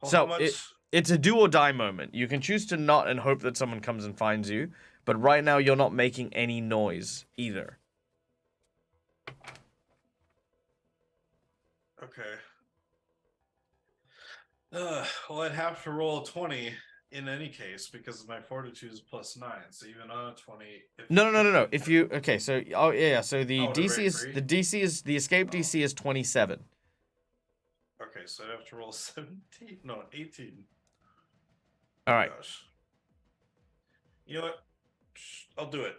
Speaker 3: Well,
Speaker 1: So,
Speaker 3: how much?
Speaker 1: It's a do or die moment. You can choose to not and hope that someone comes and finds you, but right now you're not making any noise either.
Speaker 3: Okay. Well, I'd have to roll a 20 in any case because my fortitude is +9. So even on a 20.
Speaker 1: No. If you so so the
Speaker 3: Oh, to
Speaker 1: DC
Speaker 3: break
Speaker 1: is
Speaker 3: free?
Speaker 1: the escape DC is 27.
Speaker 3: Okay, so I'd have to roll 17. No, 18.
Speaker 1: All right.
Speaker 3: Gosh. You know what? I'll do it.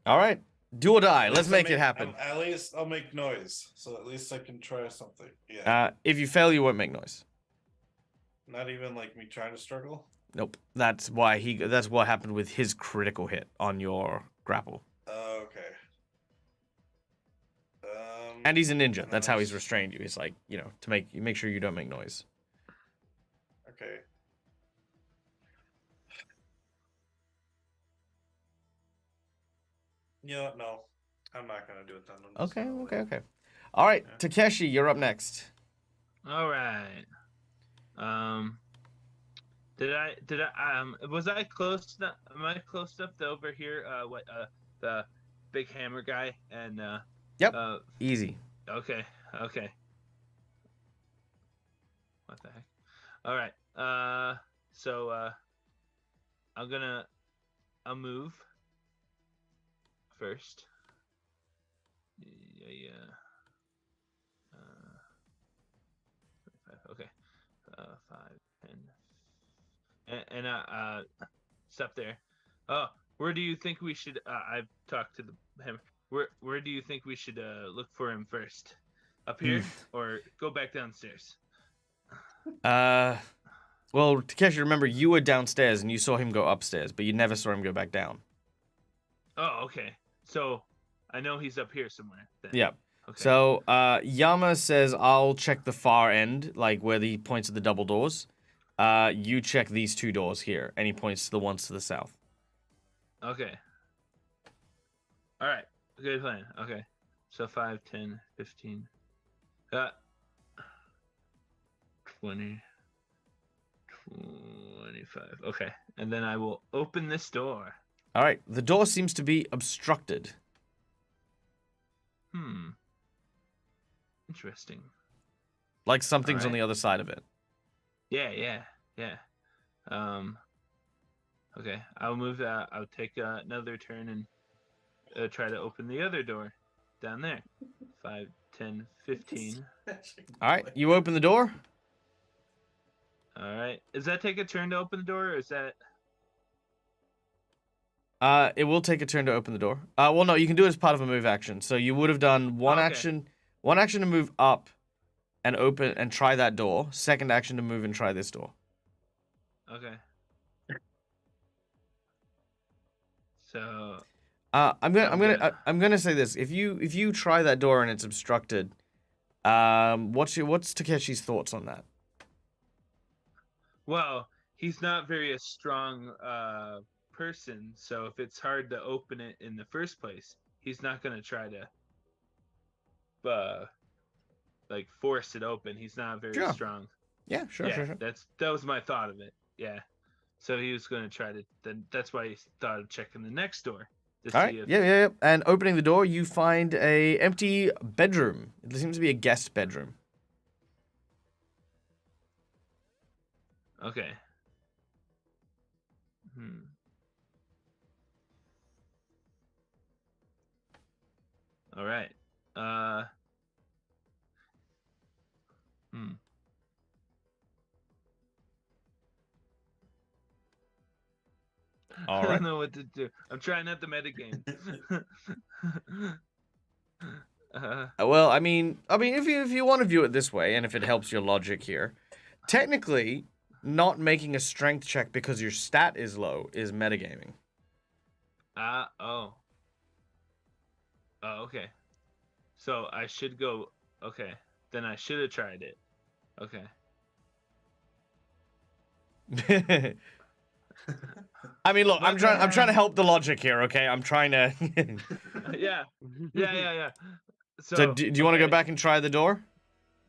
Speaker 1: All right. Do or die.
Speaker 3: At
Speaker 1: Let's
Speaker 3: least I'll
Speaker 1: make it happen.
Speaker 3: At least I'll make noise, so at least I can try something. Yeah.
Speaker 1: If you fail, you won't make noise.
Speaker 3: Not even like me trying to struggle.
Speaker 1: Nope. That's why that's what happened with his critical hit on your grapple.
Speaker 3: Okay.
Speaker 1: And he's a ninja. That's how he's
Speaker 3: nice.
Speaker 1: restrained you. He's like, to make sure you don't make noise.
Speaker 3: Okay. Yeah, no, I'm not gonna do it then. I'm just gonna wait.
Speaker 1: Okay. All right,
Speaker 3: Yeah.
Speaker 1: Takeshi, you're up next.
Speaker 4: all right. Was I close enough? Am I close enough to overhear the big hammer guy and
Speaker 1: Yep.
Speaker 4: uh
Speaker 1: Easy.
Speaker 4: okay. What the heck? All right. So I'll move first. Yeah. Okay. 5, 10. And stop there. Oh, where do you think we should? I've talked to him. Where do you think we should look for him first? Up here or go back downstairs?
Speaker 1: Well, Takeshi, remember you were downstairs and you saw him go upstairs, but you never saw him go back down.
Speaker 4: Oh, okay. So I know he's up here somewhere. Then.
Speaker 1: Yeah.
Speaker 4: Okay.
Speaker 1: So Yama says I'll check the far end, like where he points at the double doors. You check these 2 doors here, and he points to the ones to the south.
Speaker 4: Okay. All right. Good plan. Okay. So 5, 10, 15. 20, 25. Okay. And then I will open this door.
Speaker 1: All right. The door seems to be obstructed.
Speaker 4: Interesting.
Speaker 1: Like something's on
Speaker 4: Alright.
Speaker 1: the other side of it.
Speaker 4: Yeah. Okay. I'll move that. I'll take another turn and try to open the other door down there. 5, 10, 15.
Speaker 1: All right. You open the door.
Speaker 4: All right. Does that take a turn to open the door, or is that?
Speaker 1: It will take a turn to open the door. Well, no, you can do it as part of a move action. So you would have done one
Speaker 4: Okay.
Speaker 1: action to move up and open and try that door. Second action to move and try this door.
Speaker 4: Okay. So.
Speaker 1: I'm
Speaker 4: good.
Speaker 1: gonna say this. If you try that door and it's obstructed, what's Takeshi's thoughts on that?
Speaker 4: Well, he's not very a strong person, so if it's hard to open it in the first place, he's not gonna try to like force it open. He's not very
Speaker 1: Sure.
Speaker 4: strong.
Speaker 1: Yeah, sure.
Speaker 4: That was my thought of it. Yeah. So he was gonna try to. Then that's why he thought of checking the next door. To
Speaker 1: All
Speaker 4: see
Speaker 1: right.
Speaker 4: if,
Speaker 1: Yeah. And opening the door, you find a empty bedroom. It seems to be a guest bedroom.
Speaker 4: Okay. All right.
Speaker 1: All
Speaker 4: I
Speaker 1: right.
Speaker 4: don't know what to do. I'm trying not to metagame.
Speaker 1: Well, I mean, if you want to view it this way, and if it helps your logic here, technically, not making a strength check because your stat is low is metagaming.
Speaker 4: Oh, okay. So I should go. Okay, then I should have tried it. Okay.
Speaker 1: I mean, look, I'm trying to help the logic here, okay? I'm trying to.
Speaker 4: Yeah.
Speaker 1: So, do you want to go back and try the door?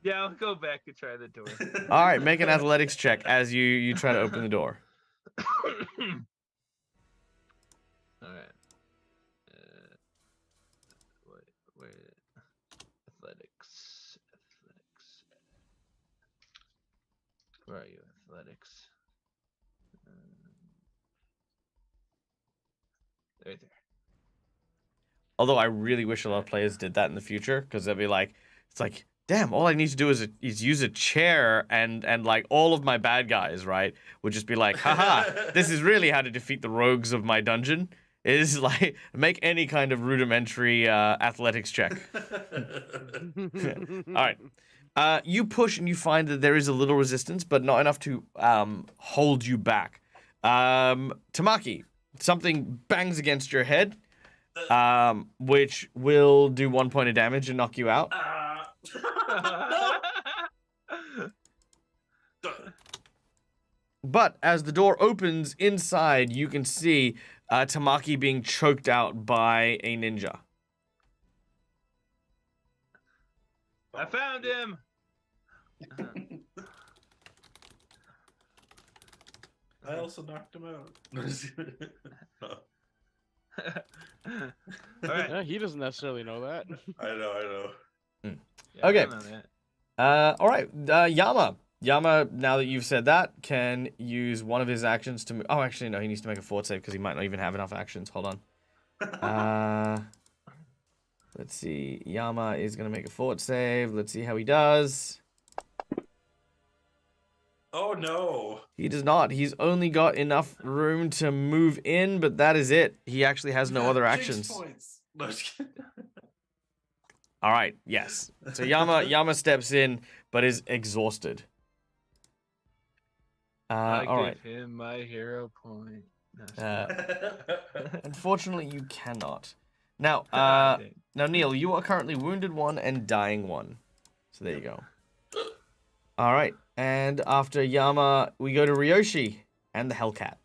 Speaker 4: Yeah, I'll go back and try the door.
Speaker 1: All right, make an athletics check as you try to open the door.
Speaker 4: All right. Wait. Athletics. Where are you, athletics? Right there.
Speaker 1: Although I really wish a lot of players did that in the future, because they'd be like, it's like, damn, all I need to do is use a chair and like all of my bad guys, right, would just be like, haha, this is really how to defeat the rogues of my dungeon. Is like make any kind of rudimentary athletics check. All right. You push and you find that there is a little resistance, but not enough to hold you back. Tamaki, something bangs against your head, which will do 1 point of damage and knock you out. But as the door opens inside, you can see Tamaki being choked out by a ninja.
Speaker 4: I found him.
Speaker 3: I also knocked him out.
Speaker 4: All right.
Speaker 2: Yeah, he doesn't necessarily know that.
Speaker 3: I know.
Speaker 4: Yeah,
Speaker 1: Okay.
Speaker 4: I don't know that.
Speaker 1: All right. Yama. Yama, now that you've said that, can use one of his actions to move. Oh, actually, no, he needs to make a fort save because he might not even have enough actions. Hold on. Let's see. Yama is going to make a fort save. Let's see how he does.
Speaker 3: Oh no.
Speaker 1: He does not. He's only got enough room to move in, but that is it. He actually has no other
Speaker 3: Jinx
Speaker 1: actions.
Speaker 3: points. No, just kidding.
Speaker 1: All right. Yes. So Yama steps in, but is exhausted.
Speaker 4: I
Speaker 1: All
Speaker 4: give
Speaker 1: right.
Speaker 4: him my hero point. No,
Speaker 1: Unfortunately, you cannot. Now,
Speaker 4: dang.
Speaker 1: Neil, you are currently wounded 1 and dying 1. So there you go. All right. And after Yama, we go to Ryoshi and the Hellcat.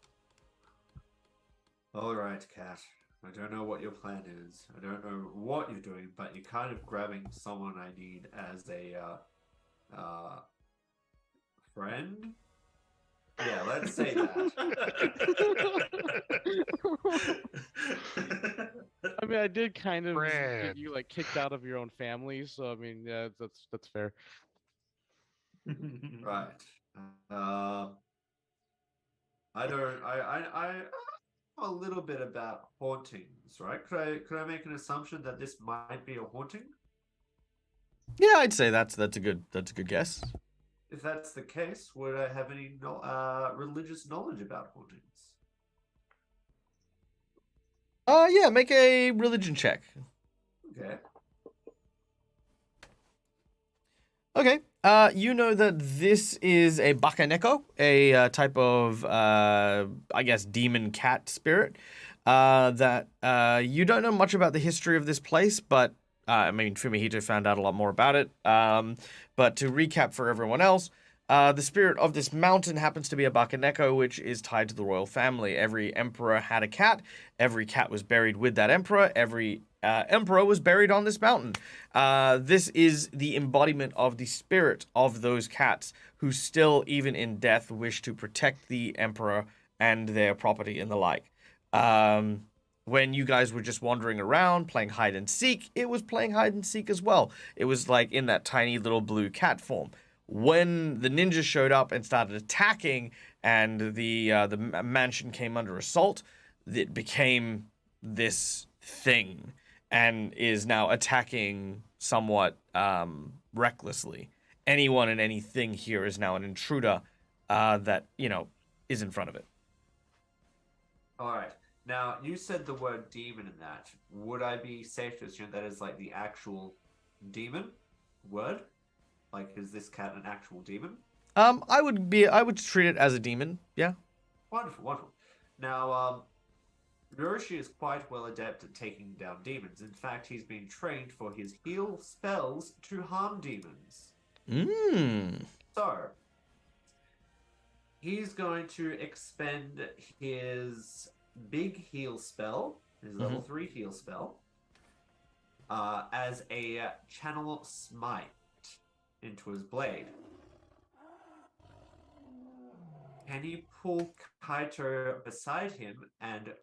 Speaker 5: All right, Cat. I don't know what your plan is. I don't know what you're doing, but you're kind of grabbing someone I need as a friend. Yeah, let's say that.
Speaker 2: I mean, I did kind of
Speaker 6: Friend.
Speaker 2: get you like kicked out of your own family, so I mean, yeah, that's fair.
Speaker 5: Right. I don't. I know a little bit about hauntings, right? Could I make an assumption that this might be a haunting?
Speaker 1: Yeah, I'd say that's a good guess.
Speaker 5: If that's the case, would I have any religious knowledge about hauntings?
Speaker 1: Yeah, make a religion check.
Speaker 5: Okay.
Speaker 1: Okay. You know that this is a bakaneko, a type of, I guess, demon cat spirit. That you don't know much about the history of this place, but I mean, Fumihito found out a lot more about it. But to recap for everyone else, the spirit of this mountain happens to be a bakaneko, which is tied to the royal family. Every emperor had a cat. Every cat was buried with that emperor. Every emperor was buried on this mountain. This is the embodiment of the spirit of those cats who still, even in death, wish to protect the emperor and their property and the like. When you guys were just wandering around playing hide and seek, it was playing hide and seek as well. It was like in that tiny little blue cat form. When the ninjas showed up and started attacking, and the mansion came under assault, it became this thing and is now attacking somewhat recklessly. Anyone and anything here is now an intruder that is in front of it.
Speaker 5: All right. Now, you said the word demon in that. Would I be safe to assume that is like the actual demon word? Like, is this cat an actual demon?
Speaker 1: I would treat it as a demon. Yeah.
Speaker 5: Wonderful, wonderful. Now, Hiroshi is quite well adept at taking down demons. In fact, he's been trained for his heal spells to harm demons. So, he's going to expend his big heal spell, his level 3 heal spell, as a channel smite into his blade. Can he pull Kaito beside him and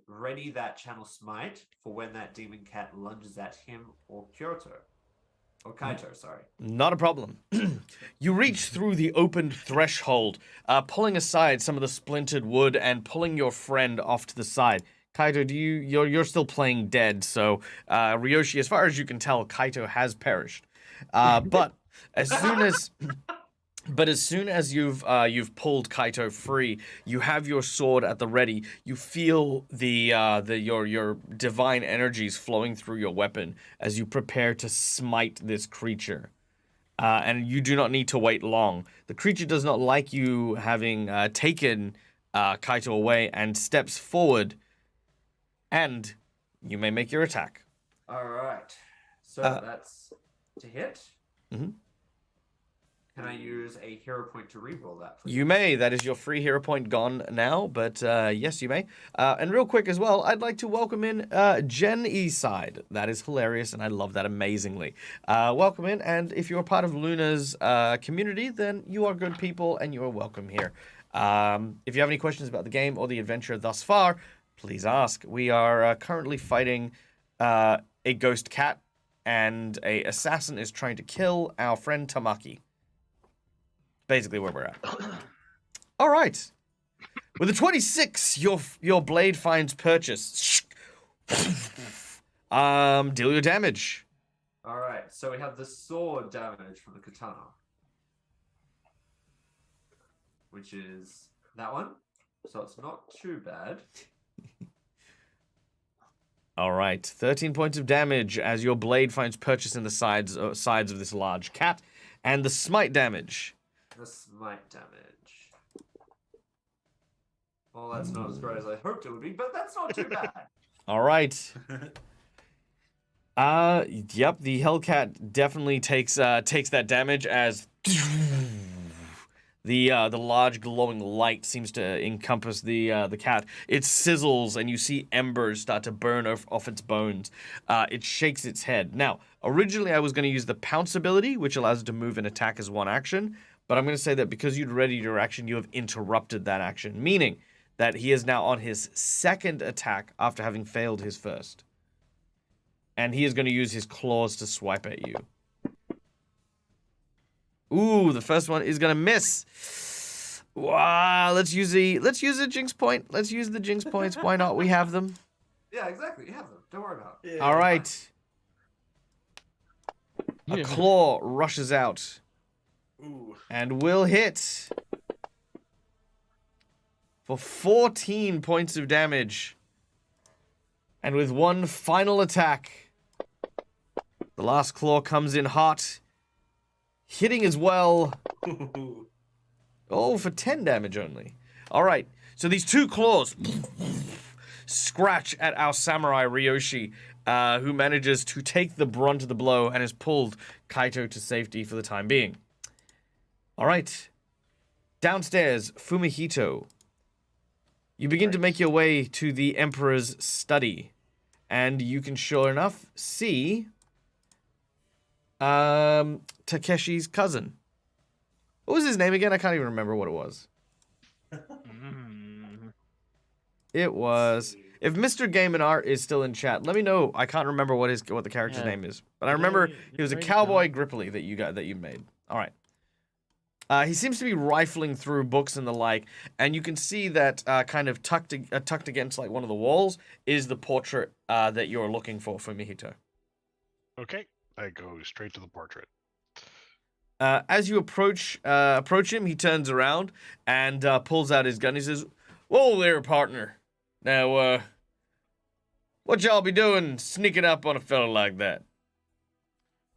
Speaker 5: ready that channel smite for when that demon cat lunges at him or Kyoto? Or Kaito, sorry.
Speaker 1: Not a problem. You reach through the opened threshold, pulling aside some of the splintered wood and pulling your friend off to the side. Kaito, you're still playing dead, so Ryoshi, as far as you can tell, Kaito has perished. But as soon as you've pulled Kaito free, you have your sword at the ready. You feel your divine energies flowing through your weapon as you prepare to smite this creature. And you do not need to wait long. The creature does not like you having taken Kaito away and steps forward, and you may make your attack.
Speaker 5: All right. So that's to hit.
Speaker 1: Mm-hmm.
Speaker 5: Can I use a hero point to reroll that, please?
Speaker 1: You may. That is your free hero point gone now, but yes, you may. And real quick as well, I'd like to welcome in Jen Eastside. That is hilarious, and I love that amazingly. Welcome in, and if you're part of Luna's community, then you are good people, and you are welcome here. If you have any questions about the game or the adventure thus far, please ask. We are currently fighting a ghost cat, and a assassin is trying to kill our friend Tamaki. Basically where we're at. All right. With a 26, your blade finds purchase. Deal your damage.
Speaker 5: All right, so we have the sword damage from the katana, which is that one. So it's not too bad.
Speaker 1: All right, 13 points of damage as your blade finds purchase in the sides of this large cat, and the smite damage.
Speaker 5: The smite damage. Well, that's not as great as I hoped it would be, but that's not too bad.
Speaker 1: All right. Yep, the Hellcat definitely takes that damage as the large glowing light seems to encompass the cat. It sizzles and you see embers start to burn off its bones. It shakes its head. Now, originally I was going to use the pounce ability, which allows it to move and attack as one action, but I'm going to say that because you'd readied your action, you have interrupted that action, meaning that he is now on his second attack after having failed his first. And he is going to use his claws to swipe at you. Ooh, the first one is going to miss. Wow, let's use a jinx point. Let's use the jinx points. Why not? We have them.
Speaker 5: Yeah, exactly. You have them. Don't worry about it.
Speaker 3: Yeah.
Speaker 1: All right. A
Speaker 2: Yeah.
Speaker 1: claw rushes out
Speaker 3: Ooh.
Speaker 1: and will hit for 14 points of damage. And with one final attack, the last claw comes in hot, hitting as well. Oh, for 10 damage only. All right, so these two claws scratch at our samurai Ryoshi, who manages to take the brunt of the blow and has pulled Kaito to safety for the time being. All right, downstairs, Fumihito. You begin to make your way to the Emperor's study, and you can sure enough see Takeshi's cousin. What was his name again? I can't even remember what it was. It was... If Mr. Game and Art is still in chat, let me know. I can't remember what the character's name is, but I remember he was a cowboy Gripply that you made. All right. He seems to be rifling through books and the like, and you can see that kind of tucked against like one of the walls is the portrait that you're looking for Mihito.
Speaker 6: Okay, I go straight to the portrait.
Speaker 1: As you approach him, he turns around and pulls out his gun. He says, "Whoa there, partner. Now, what y'all be doing sneaking up on a fellow like that?"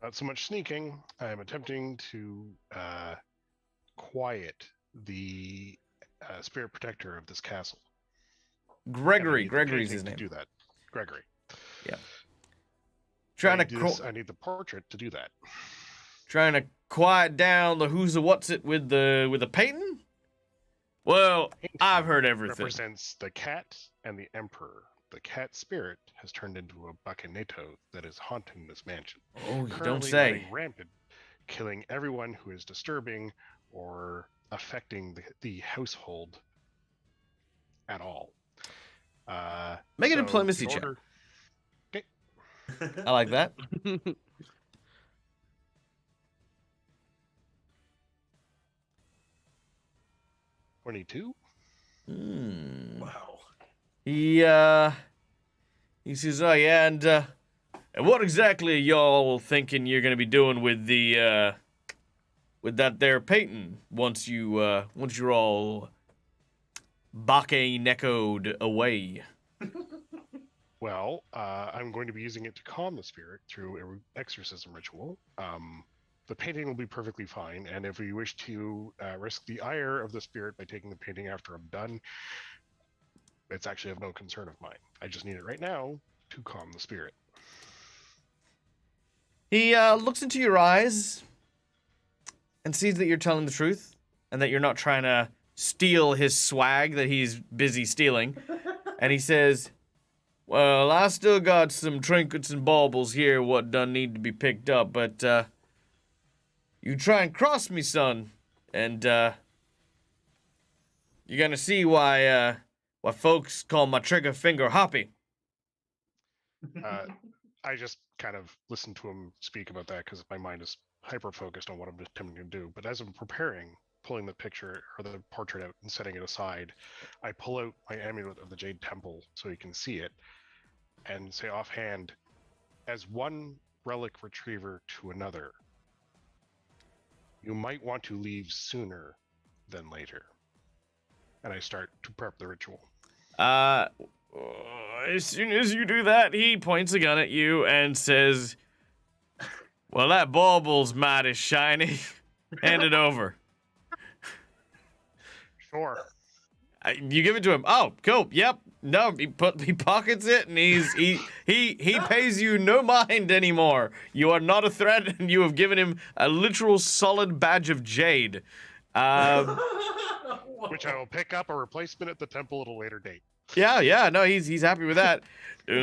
Speaker 6: Not so much sneaking. I am attempting to quiet the spirit protector of this castle.
Speaker 1: Gregory's his
Speaker 6: To
Speaker 1: name.
Speaker 6: do that, Gregory.
Speaker 1: Yeah.
Speaker 6: I need the portrait to do that.
Speaker 1: Trying to quiet down the who's the what's it with the painting? Well, I've heard everything.
Speaker 6: Represents the cat and the emperor. The cat spirit has turned into a Bakuneto that is haunting this mansion.
Speaker 1: Oh, you don't
Speaker 6: Currently
Speaker 1: say.
Speaker 6: running rampant, killing everyone who is disturbing or affecting the household at all.
Speaker 1: Make a
Speaker 6: so
Speaker 1: diplomacy
Speaker 6: in
Speaker 1: check.
Speaker 6: order- Okay.
Speaker 1: I like that.
Speaker 6: 22.
Speaker 3: Wow.
Speaker 1: He says, "Oh yeah, and what exactly are y'all thinking you're gonna be doing with the with that there painting once you're all Bake-neko'd away?"
Speaker 6: Well, I'm going to be using it to calm the spirit through an exorcism ritual. The painting will be perfectly fine, and if we wish to risk the ire of the spirit by taking the painting after I'm done, it's actually of no concern of mine. I just need it right now to calm the spirit.
Speaker 1: He looks into your eyes and sees that you're telling the truth and that you're not trying to steal his swag that he's busy stealing. And he says, "Well, I still got some trinkets and baubles here what done need to be picked up, but you try and cross me, son, and you're gonna see why folks call my trigger finger hoppy.
Speaker 6: I just kind of listened to him speak about that because my mind is hyper focused on what I'm attempting to do. But as I'm preparing, pulling the picture or the portrait out and setting it aside, I pull out my amulet of the Jade Temple so you can see it and say offhand, as one relic retriever to another, you might want to leave sooner than later. And I start to prep the ritual.
Speaker 1: As soon as you do that, he points a gun at you and says, well, that bauble's mighty shiny. Hand it over.
Speaker 6: Sure.
Speaker 1: You give it to him. Oh, cool. Yep. No, he pockets it, and he pays you no mind anymore. You are not a threat, and you have given him a literal solid badge of jade.
Speaker 6: Which I will pick up a replacement at the temple at a later date.
Speaker 1: Yeah. No, he's happy with that. I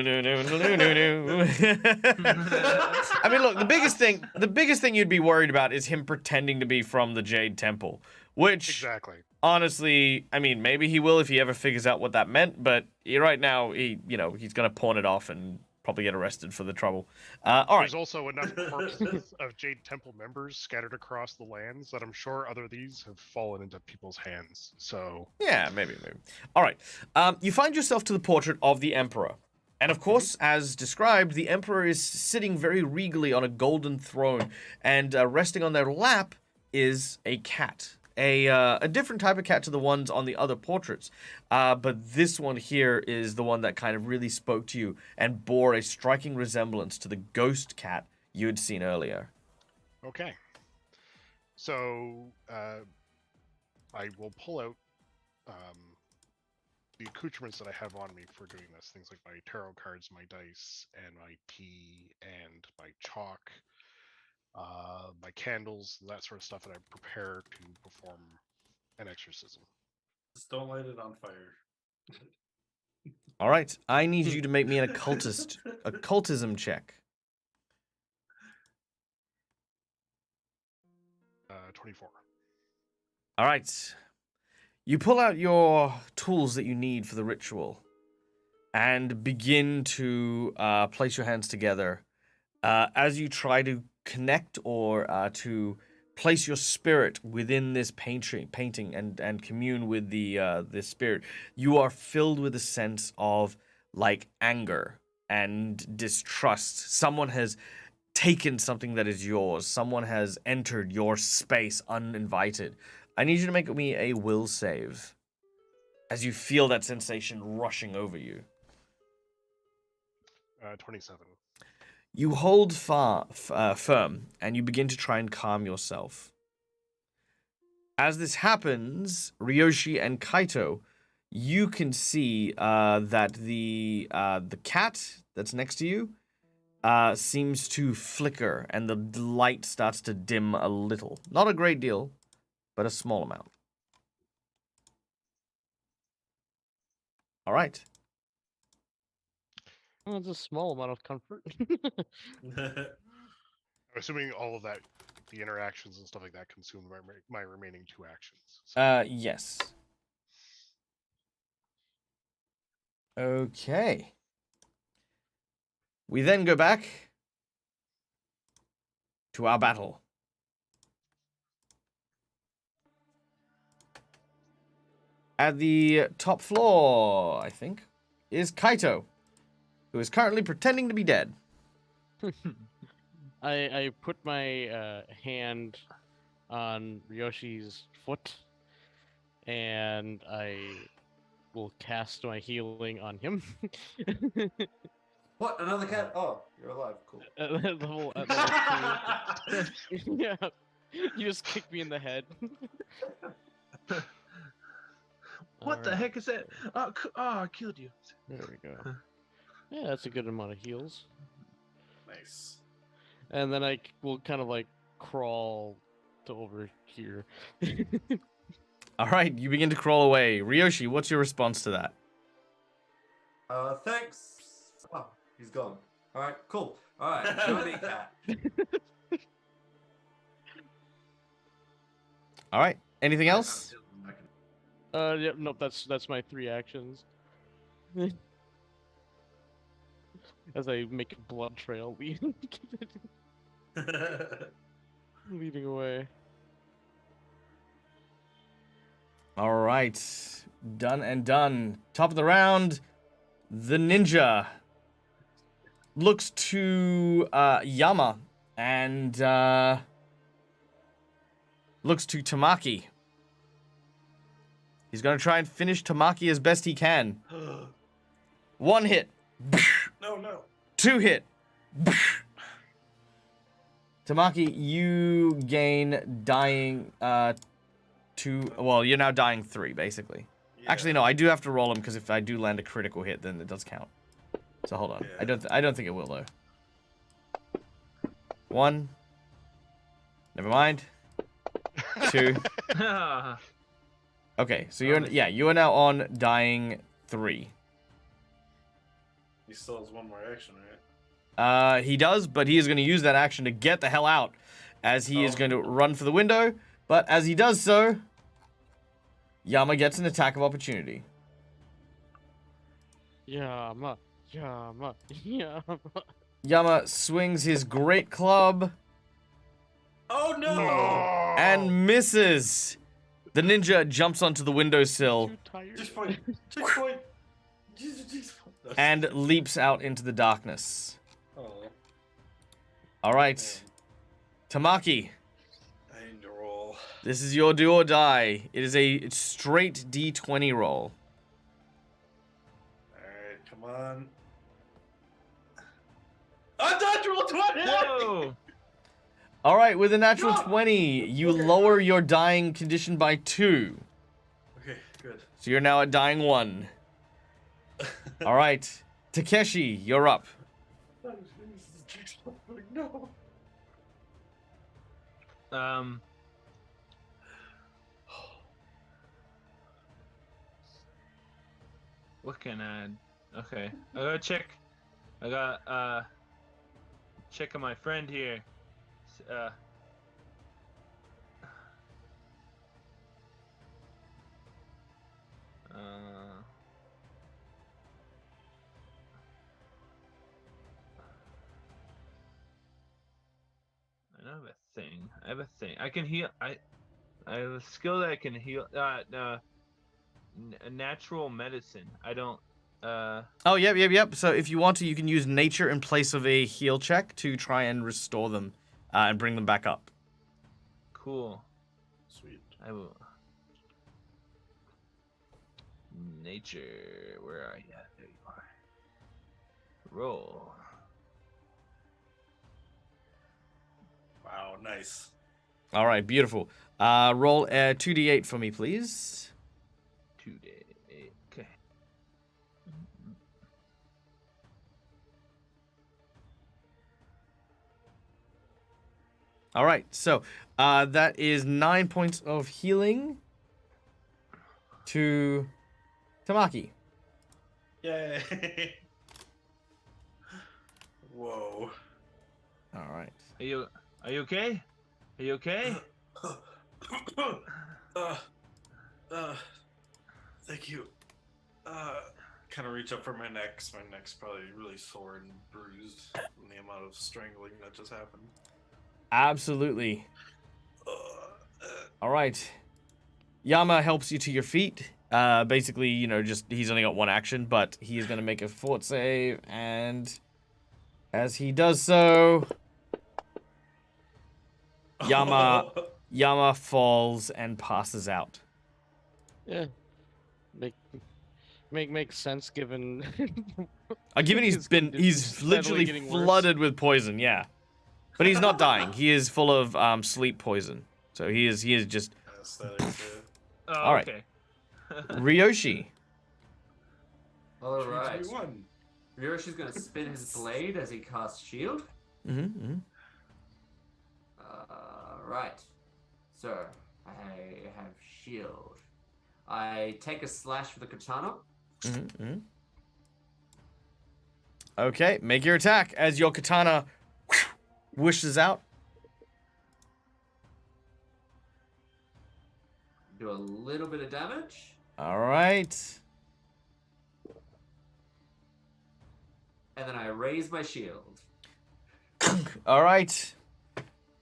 Speaker 1: mean, look, the biggest thing you'd be worried about is him pretending to be from the Jade Temple, which
Speaker 6: Exactly.
Speaker 1: honestly, I mean, maybe he will if he ever figures out what that meant, but right now, he's gonna pawn it off and probably get arrested for the trouble. All right.
Speaker 6: There's also enough corpses of Jade Temple members scattered across the lands that I'm sure other of these have fallen into people's hands. So
Speaker 1: Yeah, maybe. All right. You find yourself to the portrait of the Emperor. And of course, as described, the Emperor is sitting very regally on a golden throne, and resting on their lap is a cat. A different type of cat to the ones on the other portraits. But this one here is the one that kind of really spoke to you and bore a striking resemblance to the ghost cat you had seen earlier.
Speaker 6: okay. So I will pull out the accoutrements that I have on me for doing this. Things like my tarot cards, my dice, and my tea, and my chalk, my candles, that sort of stuff that I prepare to perform an exorcism.
Speaker 3: Just don't light it on fire.
Speaker 1: All right. I need you to make me an occultism check.
Speaker 6: 24.
Speaker 1: All right. You pull out your tools that you need for the ritual and begin to place your hands together as you try to connect or to place your spirit within this painting and commune with the spirit. You are filled with a sense of like anger and distrust. Someone has taken something that is yours. Someone has entered your space uninvited. I need you to make me a will save as you feel that sensation rushing over you.
Speaker 6: 27.
Speaker 1: You hold firm and you begin to try and calm yourself. As this happens, Ryoshi and Kaito, you can see that the cat that's next to you seems to flicker and the light starts to dim a little. Not a great deal, but a small amount. All right.
Speaker 2: Well, it's a small amount of comfort.
Speaker 6: I'm assuming all of that, the interactions and stuff like that, consume my remaining 2 actions. So.
Speaker 1: Yes. Okay. We then go back to our battle. At the top floor, I think, is Kaito, who is currently pretending to be dead.
Speaker 2: I put my hand on Ryoshi's foot, and I will cast my healing on him.
Speaker 5: What? Another cat? Oh, you're alive. Cool.
Speaker 2: at level 2. Yeah, you just kicked me in the head.
Speaker 4: What the
Speaker 2: Alright.
Speaker 4: heck is that? Oh, I killed you.
Speaker 2: There we go. Yeah, that's a good amount of heals.
Speaker 3: Nice.
Speaker 2: And then I will kind of like crawl to over here.
Speaker 1: All right, you begin to crawl away. Ryoshi, what's your response to that?
Speaker 5: Thanks. Oh, he's gone. All right, cool. All right, show me cat.
Speaker 1: All right, anything else?
Speaker 2: Yeah, nope. That's my 3 actions. As I make a blood trail leading away.
Speaker 1: All right. Done and done. Top of the round. The ninja looks to Yama and looks to Tamaki. He's going to try and finish Tamaki as best he can. 1 hit.
Speaker 3: No.
Speaker 1: 2 hit. Tamaki, you gain dying 2. Well, you're now dying 3, basically.
Speaker 3: Yeah.
Speaker 1: Actually, no, I do have to roll him because if I do land a critical hit, then it does count. So hold on.
Speaker 3: Yeah.
Speaker 1: I don't think it will though. 1. Never mind. 2. Okay, so you are now on dying 3.
Speaker 3: He still has 1 more action, right?
Speaker 1: He does, but he is going to use that action to get the hell out, as he is going to run for the window. But as he does so, Yama gets an attack of opportunity.
Speaker 2: Yama.
Speaker 1: Yama swings his great club
Speaker 3: Oh no!
Speaker 1: and misses. The ninja jumps onto the windowsill
Speaker 2: Too tired.
Speaker 3: Checkpoint!
Speaker 1: and leaps out into the darkness.
Speaker 3: Oh,
Speaker 1: All right, Tamaki,
Speaker 3: I need to roll.
Speaker 1: this is your do or die. It is a straight D20 roll.
Speaker 3: Alright, come on. Unnatural 20!
Speaker 4: Whoa!
Speaker 1: All right, with a natural 20, you lower your dying condition by 2.
Speaker 3: Okay, good.
Speaker 1: So you're now at dying 1. All right, Takeshi, you're up.
Speaker 3: No.
Speaker 4: What can I? Okay, I gotta check. I got checking my friend here. Uh. I have a thing. I can heal. I have a skill that I can heal. Natural medicine. I don't.
Speaker 1: Oh, yep. So if you want to, you can use nature in place of a heal check to try and restore them and bring them back up.
Speaker 4: Cool.
Speaker 3: Sweet.
Speaker 4: I will. Nature. Where are you? There you are. Roll.
Speaker 3: Wow, nice.
Speaker 1: All right, beautiful. Roll 2d8 for me, please.
Speaker 4: 2d8. Okay.
Speaker 1: All right, so that is 9 points of healing to Tamaki.
Speaker 3: Yay! Whoa.
Speaker 1: All right.
Speaker 4: Are you okay? Are you okay?
Speaker 3: Thank you. Kind of reach up for my neck, 'cause my neck's probably really sore and bruised from the amount of strangling that just happened.
Speaker 1: Absolutely. All right. Yama helps you to your feet. Basically, just he's only got 1 action, but he is going to make a fort save, and as he does so, Yama falls and passes out.
Speaker 2: Yeah. Makes sense given.
Speaker 1: Given he's
Speaker 2: steadily
Speaker 1: literally
Speaker 2: getting worse.
Speaker 1: flooded with poison, yeah. But he's not dying. He is full of sleep poison. So he is just
Speaker 3: Aesthetics, yeah.
Speaker 4: Oh,
Speaker 1: All right.
Speaker 4: okay.
Speaker 1: Ryoshi.
Speaker 5: All right.
Speaker 3: 3-1.
Speaker 5: Ryoshi's gonna spin his blade as he casts shield.
Speaker 1: Mm-hmm.
Speaker 5: Right. So I have shield. I take a slash for the katana.
Speaker 1: Mm-hmm. Okay, make your attack as your katana whooshes out.
Speaker 5: Do a little bit of damage.
Speaker 1: All right.
Speaker 5: And then I raise my shield.
Speaker 1: All right.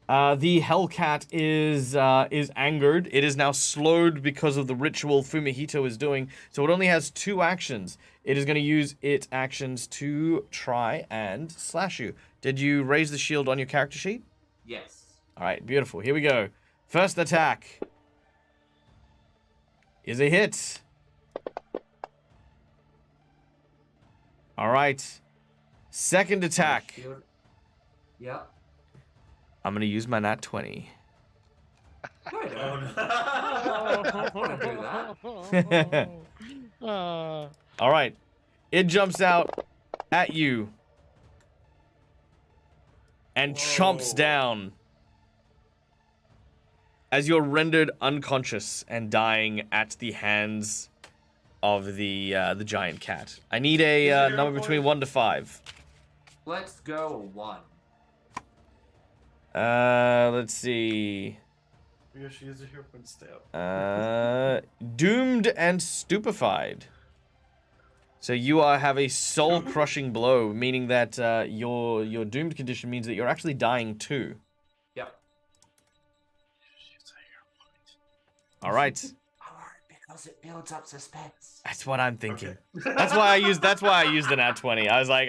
Speaker 1: The Hellcat is angered. It is now slowed because of the ritual Fumihito is doing. So it only has 2 actions. It is going to use its actions to try and slash you. Did you raise the shield on your character sheet?
Speaker 5: Yes.
Speaker 1: All right, beautiful. Here we go. First attack is a hit. All right. Second attack.
Speaker 5: Shield. Yep.
Speaker 1: I'm going to use my nat 20.
Speaker 5: No, I don't.
Speaker 2: Oh.
Speaker 5: I want to do that.
Speaker 1: All right. It jumps out at you and chomps
Speaker 5: Whoa.
Speaker 1: down as you're rendered unconscious and dying at the hands of the giant cat. I need a
Speaker 3: Is there a
Speaker 1: number between
Speaker 3: point?
Speaker 1: 1 to 5.
Speaker 5: Let's go 1.
Speaker 1: Let's see.
Speaker 3: Yoshi is a hero point stab.
Speaker 1: Doomed and stupefied. So you have a soul-crushing blow, meaning that your doomed condition means that you're actually dying too.
Speaker 5: Yep.
Speaker 3: She's a hero point.
Speaker 1: All right,
Speaker 5: Because it builds up suspense.
Speaker 1: that's what I'm thinking.
Speaker 3: Okay.
Speaker 1: That's why I used the nat 20. I was like,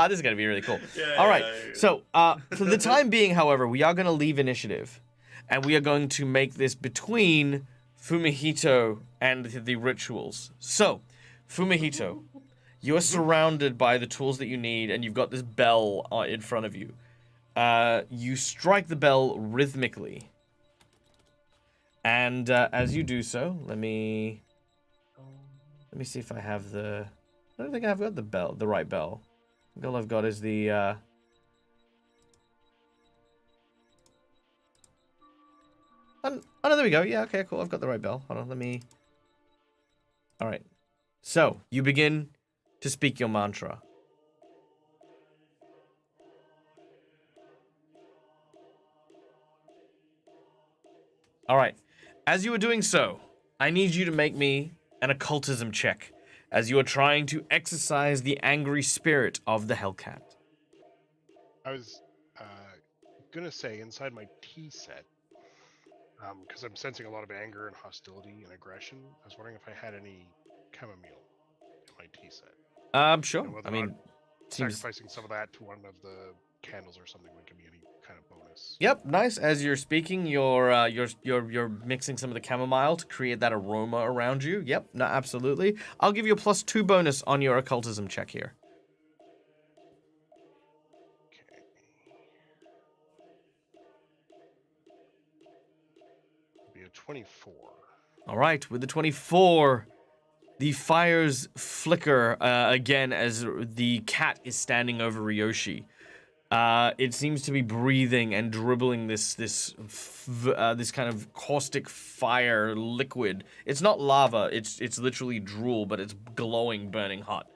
Speaker 1: this is gonna be really cool.
Speaker 3: Yeah,
Speaker 1: All right.
Speaker 3: yeah.
Speaker 1: So for the time being, however, we are gonna leave initiative, and we are going to make this between Fumihito and the rituals. So, Fumihito, you are surrounded by the tools that you need, and you've got this bell in front of you. You strike the bell rhythmically, and as you do so, let me see if I have the. I don't think I've got the right bell. I think all I've got is the. Oh no, there we go. Yeah, okay, cool. I've got the right bell. Hold on, let me. All right. So you begin to speak your mantra. All right. As you are doing so, I need you to make me an occultism check as you are trying to exorcise the angry spirit of the Hellcat.
Speaker 6: I was gonna say inside my T set, because I'm sensing a lot of anger and hostility and aggression. I was wondering if I had any chamomile in my T set.
Speaker 1: Sure.
Speaker 6: And whether
Speaker 1: I
Speaker 6: or
Speaker 1: mean,
Speaker 6: not
Speaker 1: seems.
Speaker 6: sacrificing some of that to one of the candles or something would give me any kind of bonus.
Speaker 1: Yep, nice. As you're speaking, you're mixing some of the chamomile to create that aroma around you. Yep, no, absolutely. I'll give you a +2 bonus on your occultism check here.
Speaker 6: Okay. It'll be a 24.
Speaker 1: All right, with the 24, the fires flicker again as the cat is standing over Ryoshi. It seems to be breathing and dribbling this kind of caustic fire liquid. It's not lava. It's literally drool, but it's glowing, burning hot.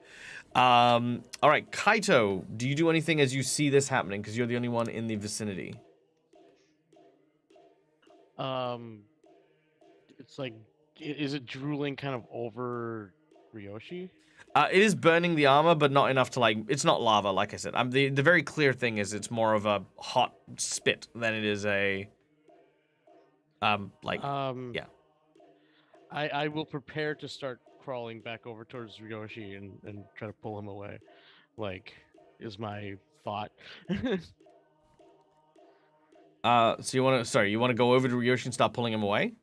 Speaker 1: All right, Kaito, do you do anything as you see this happening? Because you're the only one in the vicinity.
Speaker 2: It's like, is it drooling kind of over Ryoshi?
Speaker 1: It is burning the armor, but not enough to it's not lava, like I said. The very clear thing is it's more of a hot spit than it is a, yeah.
Speaker 2: I will prepare to start crawling back over towards Ryoshi and try to pull him away. Like, is my thought.
Speaker 1: So you want to go over to Ryoshi and start pulling him away?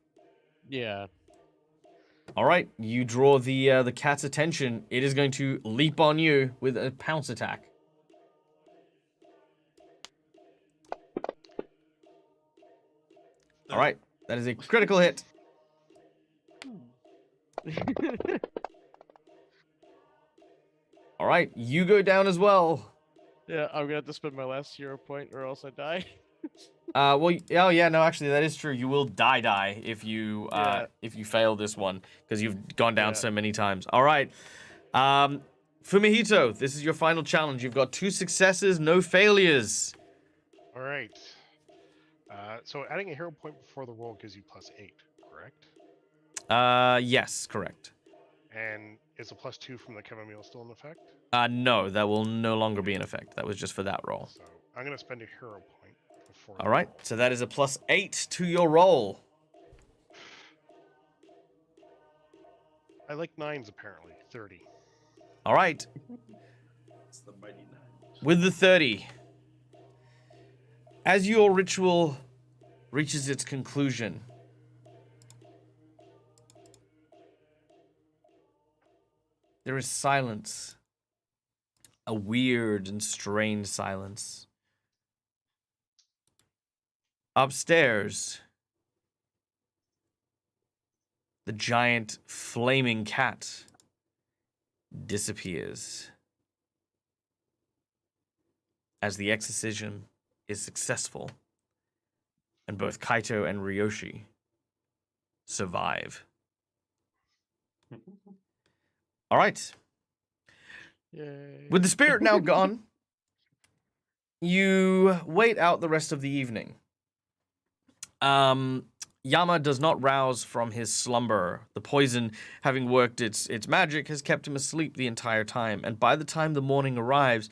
Speaker 2: Yeah.
Speaker 1: All right, you draw the cat's attention. It is going to leap on you with a pounce attack. All right, that is a critical hit. All right, you go down as well.
Speaker 2: Yeah, I'm gonna have to spend my last hero point or else I die.
Speaker 1: Well, oh yeah, no, actually that is true. You will die if you fail this one because you've gone down so many times. All right, Fumihito, this is your final challenge. You've got 2 successes, no failures.
Speaker 6: All right. So adding a hero point before the roll gives you +8, correct?
Speaker 1: Yes, correct.
Speaker 6: And is a +2 from the chamomile still in effect?
Speaker 1: No, that will no longer be in effect. That was just for that roll.
Speaker 6: So I'm going to spend a hero point before.
Speaker 1: All right, so that is a +8 to your roll.
Speaker 6: I like 9s apparently. 30.
Speaker 1: All right,
Speaker 3: It's the mighty nine.
Speaker 1: with the 30. As your ritual reaches its conclusion, there is silence. A weird and strange silence. Upstairs, the giant flaming cat disappears as the exorcism is successful and both Kaito and Ryoshi survive. All right.
Speaker 2: Yay.
Speaker 1: With the spirit now gone, you wait out the rest of the evening. Yama does not rouse from his slumber. The poison, having worked its magic, has kept him asleep the entire time. And by the time the morning arrives,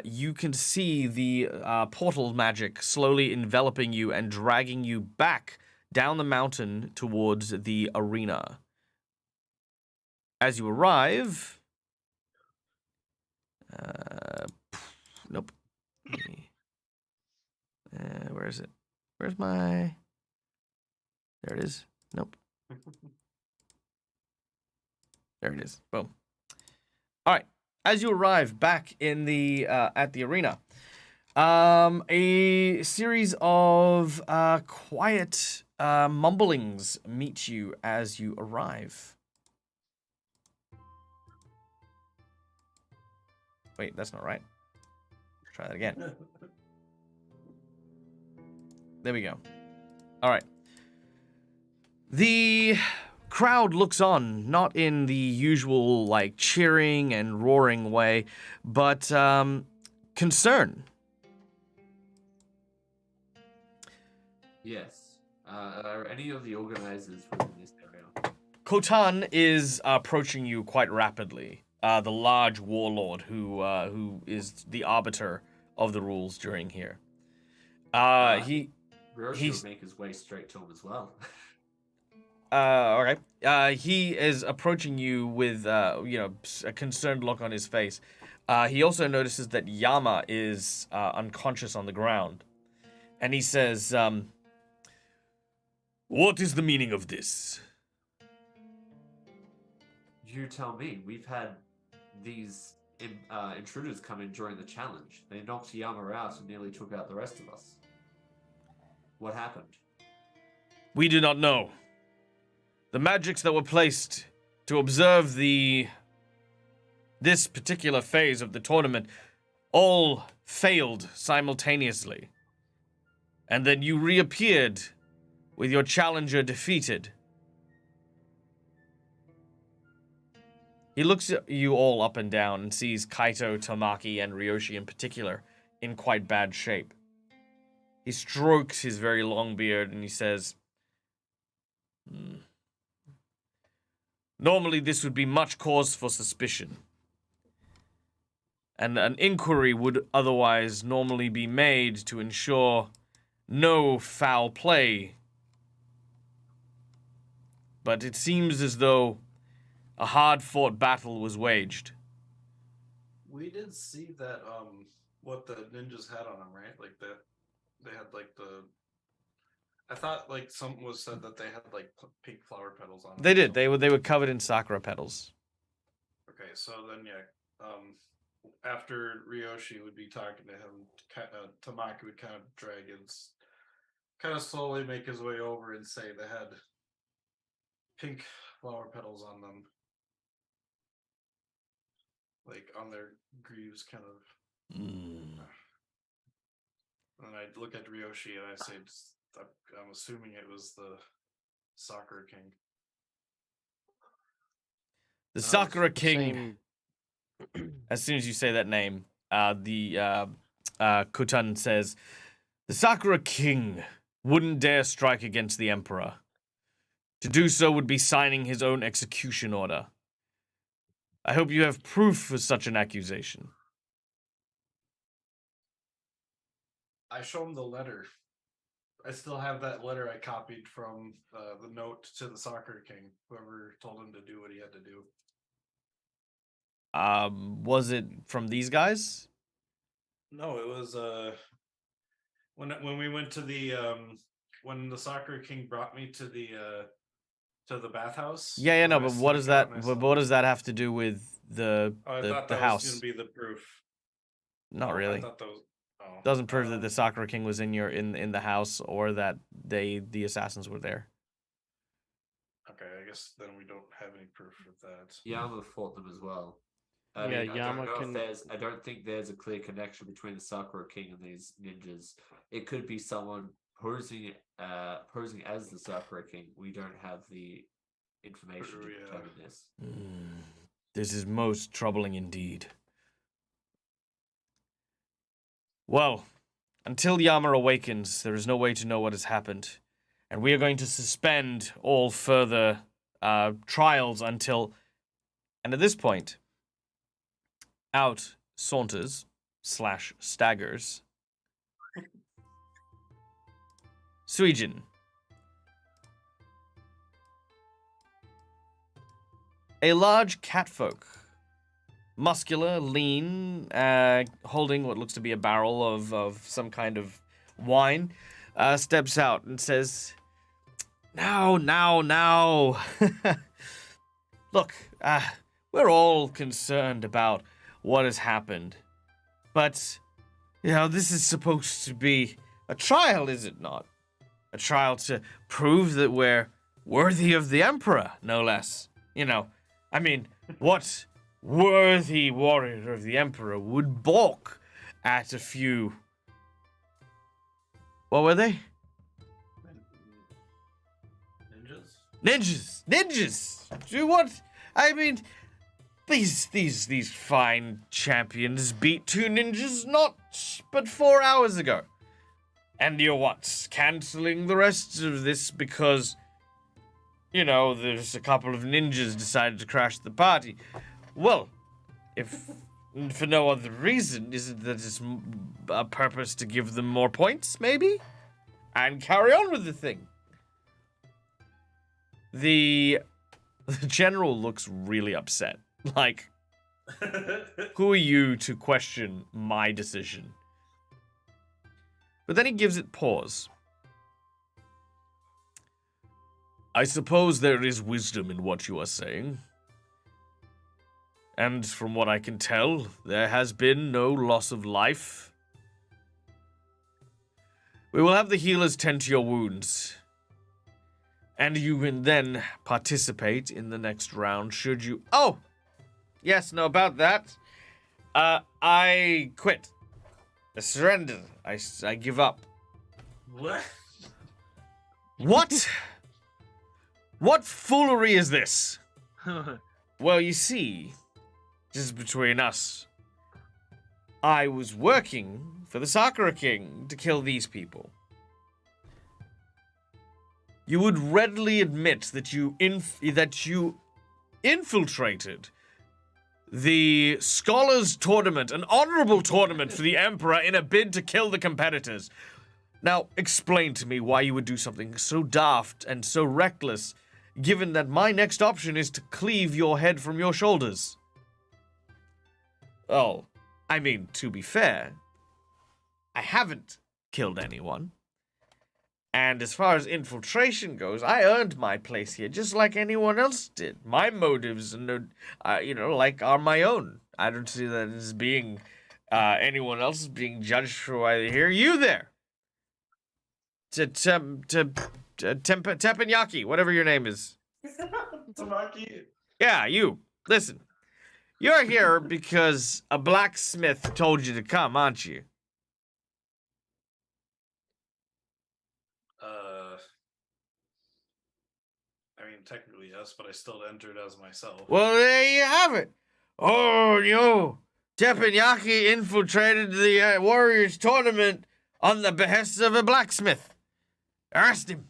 Speaker 1: you can see the portal magic slowly enveloping you and dragging you back down the mountain towards the arena. As you arrive... nope. Where is it? Where's my... There it is. Nope. There it is. Boom. All right. As you arrive back in the at the arena, a series of quiet mumblings meet you as you arrive. Wait, that's not right. Try that again. There we go. All right. The crowd looks on, not in the usual, like, cheering and roaring way, but concern.
Speaker 5: Yes. Are any of the organizers within this area?
Speaker 1: Khotan is approaching you quite rapidly. The large warlord who is the arbiter of the rules during here.
Speaker 5: Hiroshi
Speaker 1: he's-
Speaker 5: would make his way straight to him as well.
Speaker 1: Okay. He is approaching you with, a concerned look on his face. He also notices that Yama is unconscious on the ground. And he says, what is the meaning of this?
Speaker 5: You tell me. We've had these intruders come in during the challenge. They knocked Yama out and nearly took out the rest of us. What happened?
Speaker 1: We do not know. The magics that were placed to observe this particular phase of the tournament all failed simultaneously. And then you reappeared with your challenger defeated. He looks at you all up and down and sees Kaito, Tamaki, and Ryoshi in particular in quite bad shape. He strokes his very long beard and he says, Normally this would be much cause for suspicion. And an inquiry would otherwise normally be made to ensure no foul play. But it seems as though a hard-fought battle was waged.
Speaker 3: We did see that what the ninjas had on them, right? Like that they had like the I thought like something was said that they had like pink flower petals on them.
Speaker 1: They did. They were covered in sakura petals.
Speaker 3: Okay, so then after Ryoshi would be talking to him, Tamaki would kind of drag and kind of slowly make his way over and say they had pink flower petals on them, like on their greaves, kind of. And I look at Ryoshi and I say, I'm assuming it was the Sakura King.
Speaker 1: The Sakura
Speaker 2: Same.
Speaker 1: King, as soon as you say that name, Khotan says, the Sakura King wouldn't dare strike against the Emperor. To do so would be signing his own execution order. I hope you have proof for such an accusation.
Speaker 3: I show him the letter. I still have that letter I copied from the note to the Soccer King, whoever told him to do what he had to do.
Speaker 1: Was it from these guys?
Speaker 3: No, it was when we went to the when the Soccer King brought me to the bathhouse.
Speaker 1: Yeah, no,
Speaker 3: I
Speaker 1: but what
Speaker 3: snuck
Speaker 1: does
Speaker 3: it out
Speaker 1: that?
Speaker 3: and I
Speaker 1: But
Speaker 3: saw-
Speaker 1: what does that have to do with
Speaker 3: Oh, I thought
Speaker 1: the
Speaker 3: that
Speaker 1: house?
Speaker 3: was gonna be the proof.
Speaker 1: Not
Speaker 3: Oh,
Speaker 1: really.
Speaker 3: I thought that was. Oh,
Speaker 1: Doesn't prove that the Sakura King was in in the house or that the assassins were there.
Speaker 3: Okay, I guess then we don't have any proof of that.
Speaker 5: Yama fought them as well.
Speaker 2: Yeah,
Speaker 5: I don't
Speaker 2: Yama
Speaker 5: know
Speaker 2: can-
Speaker 5: if there's. I don't think there's a clear connection between the Sakura King and these ninjas. It could be someone posing as the Sakura King. We don't have the information
Speaker 3: True,
Speaker 5: to
Speaker 3: yeah.
Speaker 5: determine this.
Speaker 1: This is most troubling indeed. Well, until Yama awakens, there is no way to know what has happened, and we are going to suspend all further trials until. And at this point, out saunters / staggers Suijin. A large catfolk, muscular, lean, holding what looks to be a barrel of some kind of wine, steps out and says, Now. Look, we're all concerned about what has happened. But, this is supposed to be a trial, is it not? A trial to prove that we're worthy of the Emperor, no less. What worthy warrior of the Emperor would balk at a few... What were they?
Speaker 3: Ninjas?
Speaker 1: Ninjas! Do what? These fine champions beat 2 ninjas not but 4 hours ago. And you're what? Canceling the rest of this because, there's a couple of ninjas decided to crash the party. Well, if for no other reason, isn't that it's a purpose to give them more points, maybe? And carry on with the thing. The general looks really upset. Like, who are you to question my decision? But then he gives it pause. I suppose there is wisdom in what you are saying. And from what I can tell, there has been no loss of life. We will have the healers tend to your wounds. And you can then participate in the next round should you... Oh! Yes, no, about that. I quit. I surrender. I give up.
Speaker 3: What?
Speaker 1: What? What foolery is this? Well, you see, just between us, I was working for the Sakura King to kill these people. You would readily admit that you infiltrated the Scholars Tournament, an honorable tournament for the Emperor in a bid to kill the competitors. Now, explain to me why you would do something so daft and so reckless, given that my next option is to cleave your head from your shoulders. Oh, to be fair, I haven't killed anyone. And as far as infiltration goes, I earned my place here just like anyone else did. My motives, are my own. I don't see that as being anyone else is being judged for why they're here. You there? Teppanyaki, whatever your name is.
Speaker 3: Tamaki.
Speaker 1: Yeah, you. Listen. You're here because a blacksmith told you to come, aren't you?
Speaker 3: Technically yes, but I still entered as myself.
Speaker 1: Well, there you have it. Oh, Teppanyaki infiltrated the Warriors tournament on the behest of a blacksmith. Arrest him.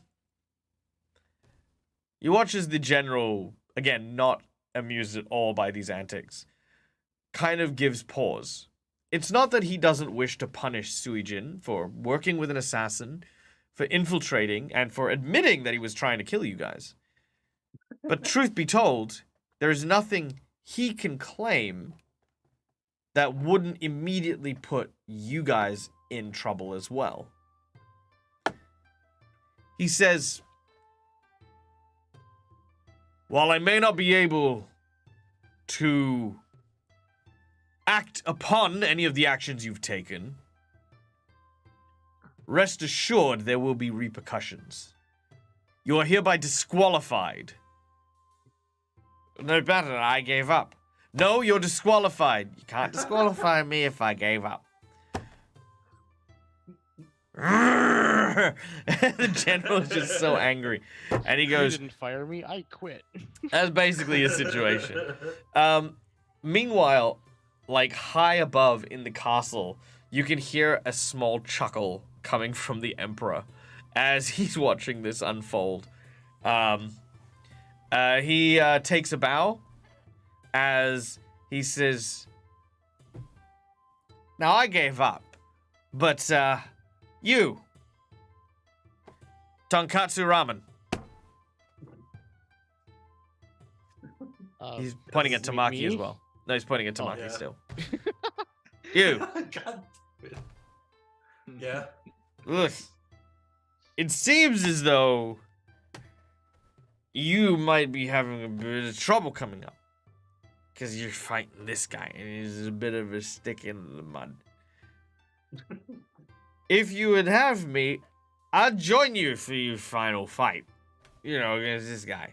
Speaker 1: You watch as the general, again, not amused at all by these antics, kind of gives pause. It's not that he doesn't wish to punish Suijin for working with an assassin, for infiltrating, and for admitting that he was trying to kill you guys. But truth be told, there is nothing he can claim that wouldn't immediately put you guys in trouble as well. He says, while I may not be able to act upon any of the actions you've taken, rest assured there will be repercussions. You are hereby disqualified. No better, I gave up. No, you're disqualified. You can't disqualify me if I gave up. The general is just so angry. And he goes,
Speaker 2: You didn't fire me, I quit.
Speaker 1: that's basically his situation. Meanwhile, like high above in the castle, you can hear a small chuckle coming from the Emperor as he's watching this unfold. He takes a bow as he says, now I gave up, but you, tonkatsu ramen. He's pointing at Tamaki as well. No, he's pointing at Tamaki
Speaker 3: yeah.
Speaker 1: still. You.
Speaker 3: God. Yeah.
Speaker 1: Look, it seems as though you might be having a bit of trouble coming up. Because you're fighting this guy, and he's a bit of a stick in the mud. If you would have me, I'd join you for your final fight. You know, against this guy.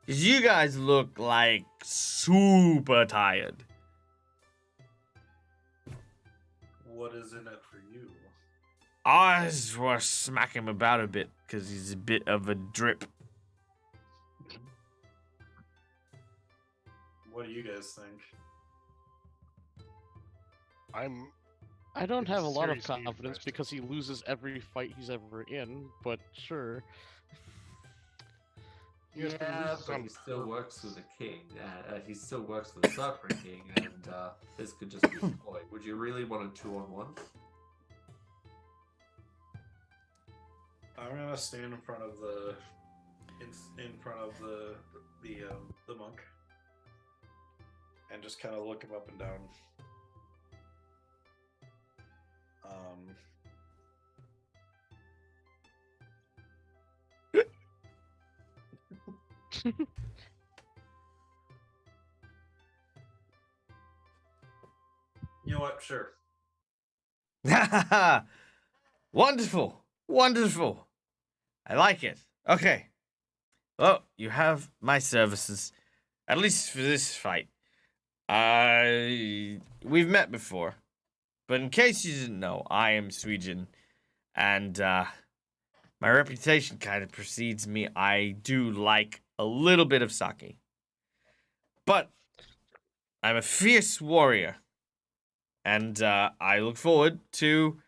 Speaker 1: Because you guys look like super tired.
Speaker 3: What is in it for you?
Speaker 1: I just want to smack him about a bit, because he's a bit of a drip.
Speaker 3: What do you guys think?
Speaker 2: I don't have a lot of
Speaker 6: seriously
Speaker 2: confidence
Speaker 6: interested.
Speaker 2: because he loses every fight he's ever in, but sure.
Speaker 6: Yes, but
Speaker 5: Yeah,
Speaker 6: this is
Speaker 5: but
Speaker 6: on
Speaker 5: he still
Speaker 6: purpose.
Speaker 5: works for the king. He still works for the Sakura King, and this could just be a ploy. Would you really want a 2-on-1?
Speaker 3: I'm gonna stand in front of the in front of the monk and just kind of look him up and down. You know what? Sure.
Speaker 1: Wonderful. Wonderful. I like it. Okay. Well, you have my services. At least for this fight. We've met before. But in case you didn't know, I am Suijin. And my reputation kind of precedes me. I do like a little bit of sake. But I'm a fierce warrior. And I look forward to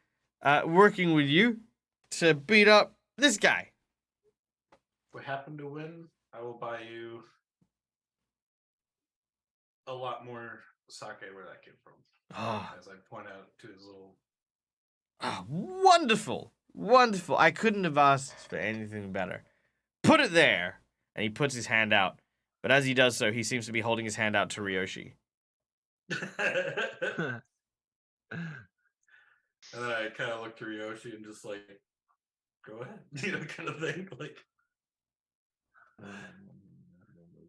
Speaker 1: working with you to beat up this guy.
Speaker 3: If we happen to win, I will buy you a lot more sake where that came from.
Speaker 1: Oh,
Speaker 3: As I point out to his little.
Speaker 1: wonderful. Wonderful. I couldn't have asked for anything better. Put it there. And he puts his hand out. But as he does so, he seems to be holding his hand out to Ryoshi.
Speaker 3: And then I kind of look to Ryoshi and just like, go ahead, kind of thing. Like,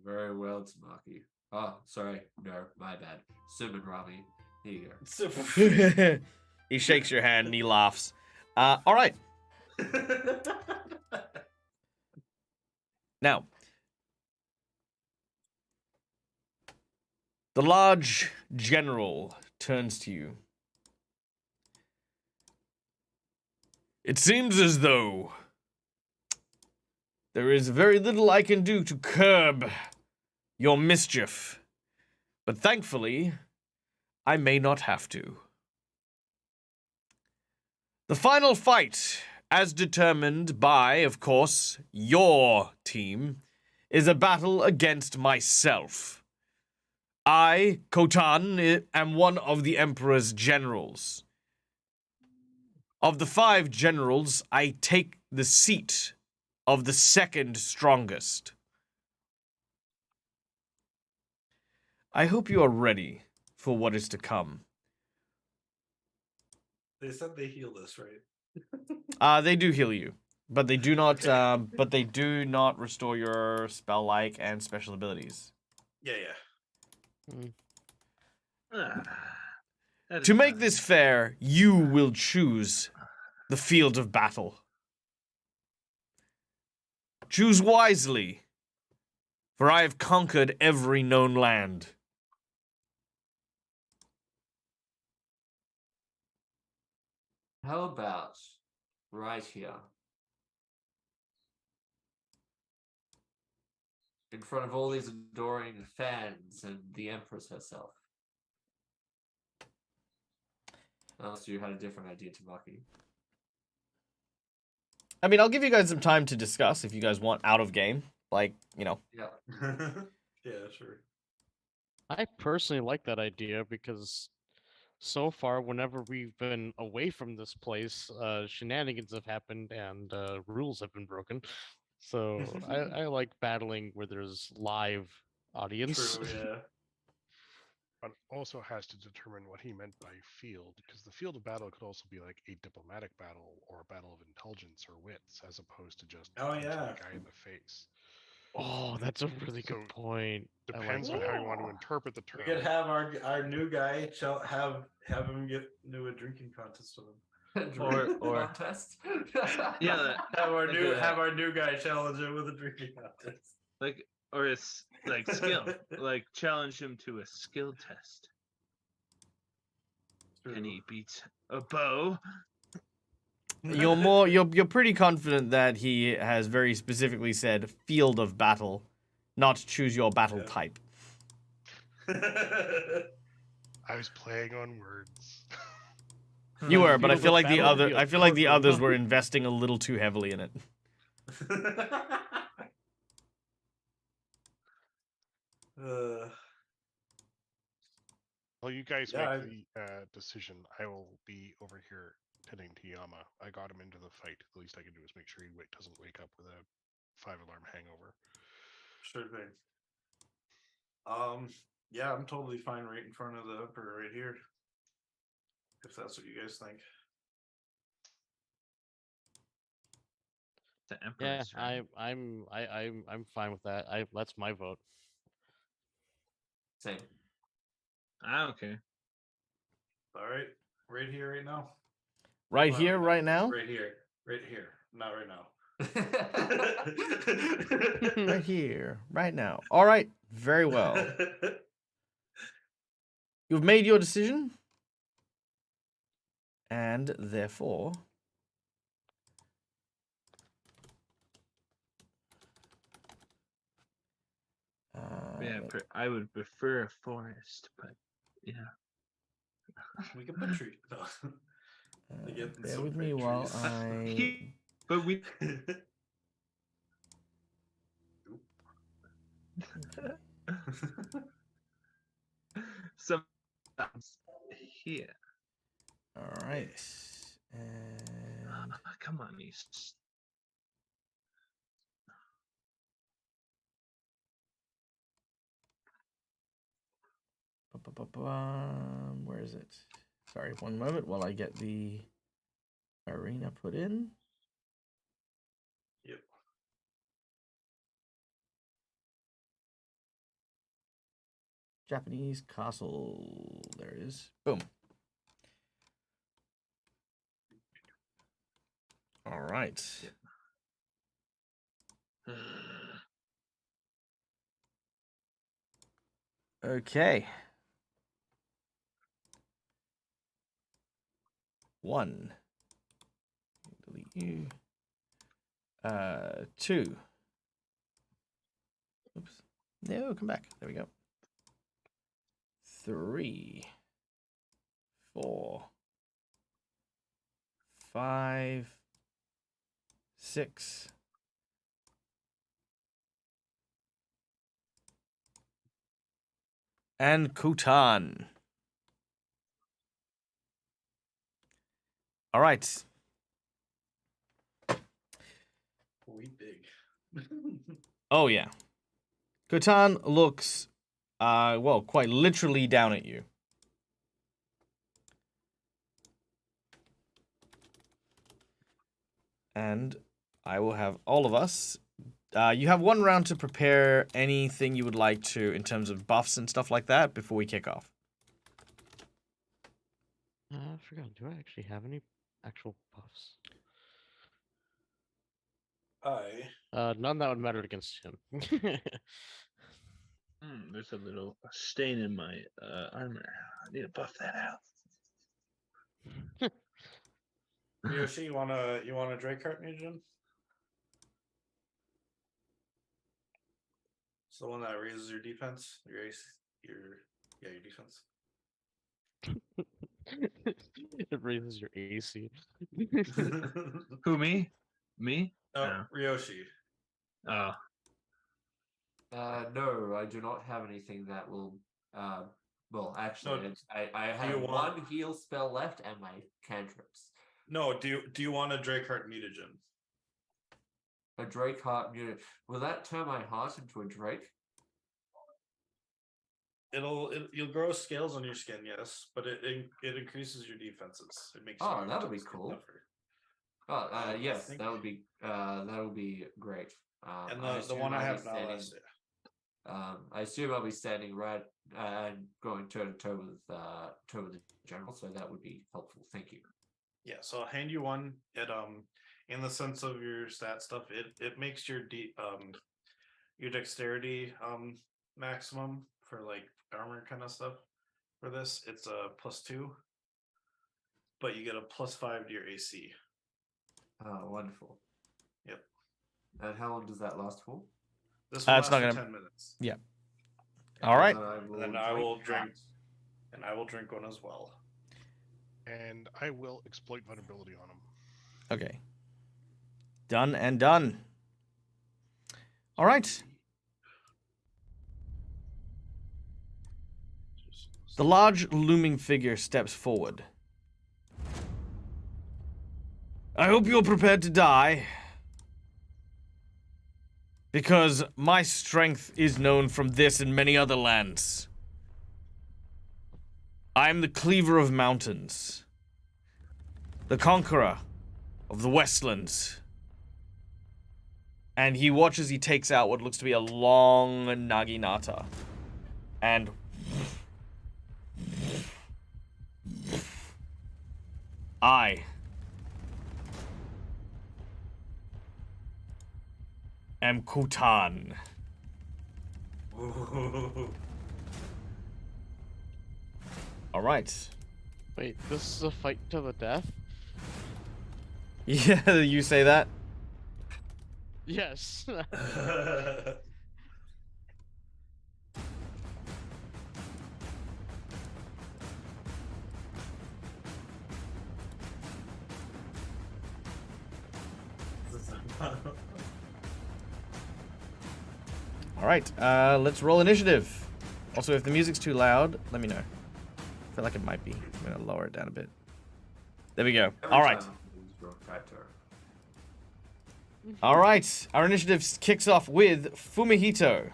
Speaker 5: Very well, Tamaki. Oh, sorry. No, my bad. Suman Rami. Here you go.
Speaker 3: so.
Speaker 1: He shakes your hand and he laughs. All right. Now, the large general turns to you. It seems as though there is very little I can do to curb your mischief, but thankfully, I may not have to. The final fight, as determined by, of course, your team, is a battle against myself. I, Khotan, am one of the Emperor's generals. Of the 5 generals, I take the seat of the second strongest. I hope you are ready for what is to come.
Speaker 3: They said they healed us, right?
Speaker 1: They do heal you, but they do not.
Speaker 3: Okay.
Speaker 1: But they do not restore your spell-like and special abilities.
Speaker 3: Yeah.
Speaker 4: Ah, that
Speaker 1: To
Speaker 4: is
Speaker 1: make
Speaker 4: fine.
Speaker 1: this fair, you will choose the field of battle. Choose wisely, for I have conquered every known land.
Speaker 5: How about right here? In front of all these adoring fans and the Empress herself. Unless you had a different idea, Tamaki.
Speaker 1: I mean, I'll give you guys some time to discuss if you guys want out of game. Like, you know.
Speaker 5: Yeah.
Speaker 3: Yeah, sure.
Speaker 2: I personally like that idea because so far, whenever we've been away from this place, shenanigans have happened and rules have been broken. So I like battling where there's live audience.
Speaker 3: True, yeah.
Speaker 6: But also has to determine what he meant by field, because the field of battle could also be like a diplomatic battle or a battle of intelligence or wits, as opposed to just
Speaker 3: Oh,
Speaker 6: punching
Speaker 3: yeah.
Speaker 6: the guy in the face.
Speaker 2: Oh, that's a really
Speaker 6: So,
Speaker 2: good point. I like
Speaker 6: Depends on
Speaker 2: that.
Speaker 6: how you want to interpret the
Speaker 3: We
Speaker 6: term.
Speaker 3: could have our new guy have him do a drinking contest with him.
Speaker 4: Or-
Speaker 5: contest.
Speaker 4: Yeah,
Speaker 3: Have our
Speaker 4: like
Speaker 3: new
Speaker 4: a-
Speaker 3: have our new guy challenge him with a drinking contest.
Speaker 4: like or like skill, like challenge him to a skill test, and he beats a bow.
Speaker 1: You're pretty confident that he has very specifically said field of battle, not choose your battle
Speaker 3: Yeah.
Speaker 1: type.
Speaker 6: I was playing on words.
Speaker 1: You were, but I
Speaker 2: Field
Speaker 1: feel
Speaker 2: of
Speaker 1: like the
Speaker 2: battle would
Speaker 1: other
Speaker 2: be a
Speaker 1: I feel like the
Speaker 2: courtroom.
Speaker 1: others were investing a little too heavily in it.
Speaker 6: Well, you guys
Speaker 3: Yeah,
Speaker 6: make the decision. I will be over here tending to Yama. I got him into the fight. The least I can do is make sure he doesn't wake up with a 5-alarm hangover.
Speaker 3: sure thing. Yeah, I'm totally fine right in front of the Emperor right here. If that's what you guys think.
Speaker 4: The
Speaker 2: Yeah,
Speaker 4: Emperor's right.
Speaker 2: I'm fine with that. That's my vote.
Speaker 5: Same.
Speaker 4: I don't care.
Speaker 3: All right, right here, right now.
Speaker 1: Right
Speaker 3: Well,
Speaker 1: here,
Speaker 3: no,
Speaker 1: right now?
Speaker 3: Right here, not right now.
Speaker 1: Right here, right now. All right, very well. You've made your decision, and therefore,
Speaker 4: Yeah, I would prefer a forest, but yeah.
Speaker 3: We can put tree. No. They get in
Speaker 1: bear
Speaker 3: some
Speaker 1: with me
Speaker 3: big
Speaker 1: while
Speaker 3: trees.
Speaker 1: I.
Speaker 4: But we some here.
Speaker 1: All right, and
Speaker 4: Come on, these.
Speaker 1: where is it? Sorry, one moment while I get the arena put in.
Speaker 3: Yep.
Speaker 1: Japanese castle. There it is. Boom. All right. Okay. 1. Delete you. 2. Oops. No, come back. There we go. 3. 4. 5. 6. and Kutan. All right.
Speaker 3: We big.
Speaker 1: Oh yeah. Kutan looks, well, quite literally down at you. And I will have all of us. You have 1 round to prepare anything you would like to in terms of buffs and stuff like that before we kick off.
Speaker 2: I forgot. Do I actually have any actual buffs? None that would matter against him.
Speaker 4: There's a little stain in my armor. I need to buff that out.
Speaker 3: Yoshi, you want a Drake mutagen? It's the one that raises your defense, your AC, your defense.
Speaker 2: It raises your AC.
Speaker 4: Who, me? Me?
Speaker 3: Oh,
Speaker 4: No.
Speaker 3: Ryoshi.
Speaker 4: Oh.
Speaker 5: No, I do not have anything that will. Well, actually,
Speaker 3: No,
Speaker 5: I have
Speaker 3: you want-
Speaker 5: one heal spell left and my cantrips.
Speaker 3: No, do you want a Drakeheart mutagen?
Speaker 5: A Drake heart mutant. Will that turn my heart into a Drake?
Speaker 3: You'll grow scales on your skin, yes, but it increases your defenses. It makes
Speaker 5: Oh,
Speaker 3: your
Speaker 5: that'll be
Speaker 3: skin
Speaker 5: cool.
Speaker 3: tougher.
Speaker 5: Oh,
Speaker 3: I
Speaker 5: yes,
Speaker 3: think-
Speaker 5: that would be great.
Speaker 3: And
Speaker 5: I
Speaker 3: the
Speaker 5: assume
Speaker 3: one I
Speaker 5: I'll be
Speaker 3: have now
Speaker 5: standing-
Speaker 3: is
Speaker 5: I assume I'll be standing right and going toe to toe with the general, so that would be helpful. Thank you.
Speaker 3: yeah. So I'll hand you one. It in the sense of your stat stuff, it makes your your dexterity maximum for like armor kind of stuff. For this, it's a +2, but you get a +5 to your AC.
Speaker 5: Oh, wonderful.
Speaker 3: Yep.
Speaker 5: And how long does that last for?
Speaker 3: This will
Speaker 1: It's
Speaker 3: last
Speaker 1: not
Speaker 3: for
Speaker 1: gonna-
Speaker 3: 10 minutes.
Speaker 1: Yeah. All right.
Speaker 3: And then I will drink, and I will drink one as well.
Speaker 6: And I will exploit vulnerability on him.
Speaker 1: Okay. Done and done. All right. The large looming figure steps forward. I hope you're prepared to die. Because my strength is known from this and many other lands. I am the cleaver of mountains. The conqueror of the Westlands. And he watches, he takes out what looks to be a long naginata. And I am Kutan. All right.
Speaker 2: Wait, this is a fight to the death?
Speaker 1: Yeah, you say that?
Speaker 2: Yes.
Speaker 1: All right, let's roll initiative. Also, if the music's too loud, let me know. I feel like it might be. I'm gonna lower it down a bit. There we go. All right. All right. Our initiative kicks off with Fumihito.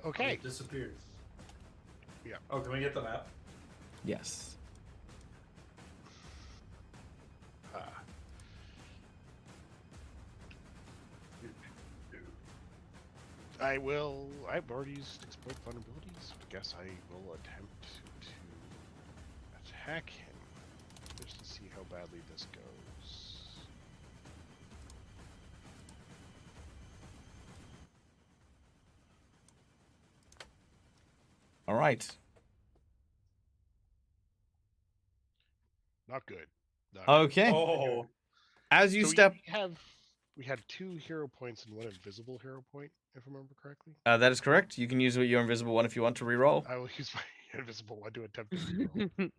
Speaker 6: Okay.
Speaker 3: It disappears.
Speaker 6: Yeah.
Speaker 3: Oh, can we get the map?
Speaker 1: Yes.
Speaker 6: I've already used exploit vulnerabilities. I guess I will attempt to attack him. Just to see how badly this goes.
Speaker 1: All right.
Speaker 6: Not good. Not
Speaker 1: Okay.
Speaker 3: Oh,
Speaker 1: As you
Speaker 6: So
Speaker 1: step,
Speaker 6: we had 2 hero points and 1 invisible hero point, if I remember correctly.
Speaker 1: that is correct. You can use your invisible one if you want to reroll.
Speaker 6: I will use my invisible one to attempt to reroll.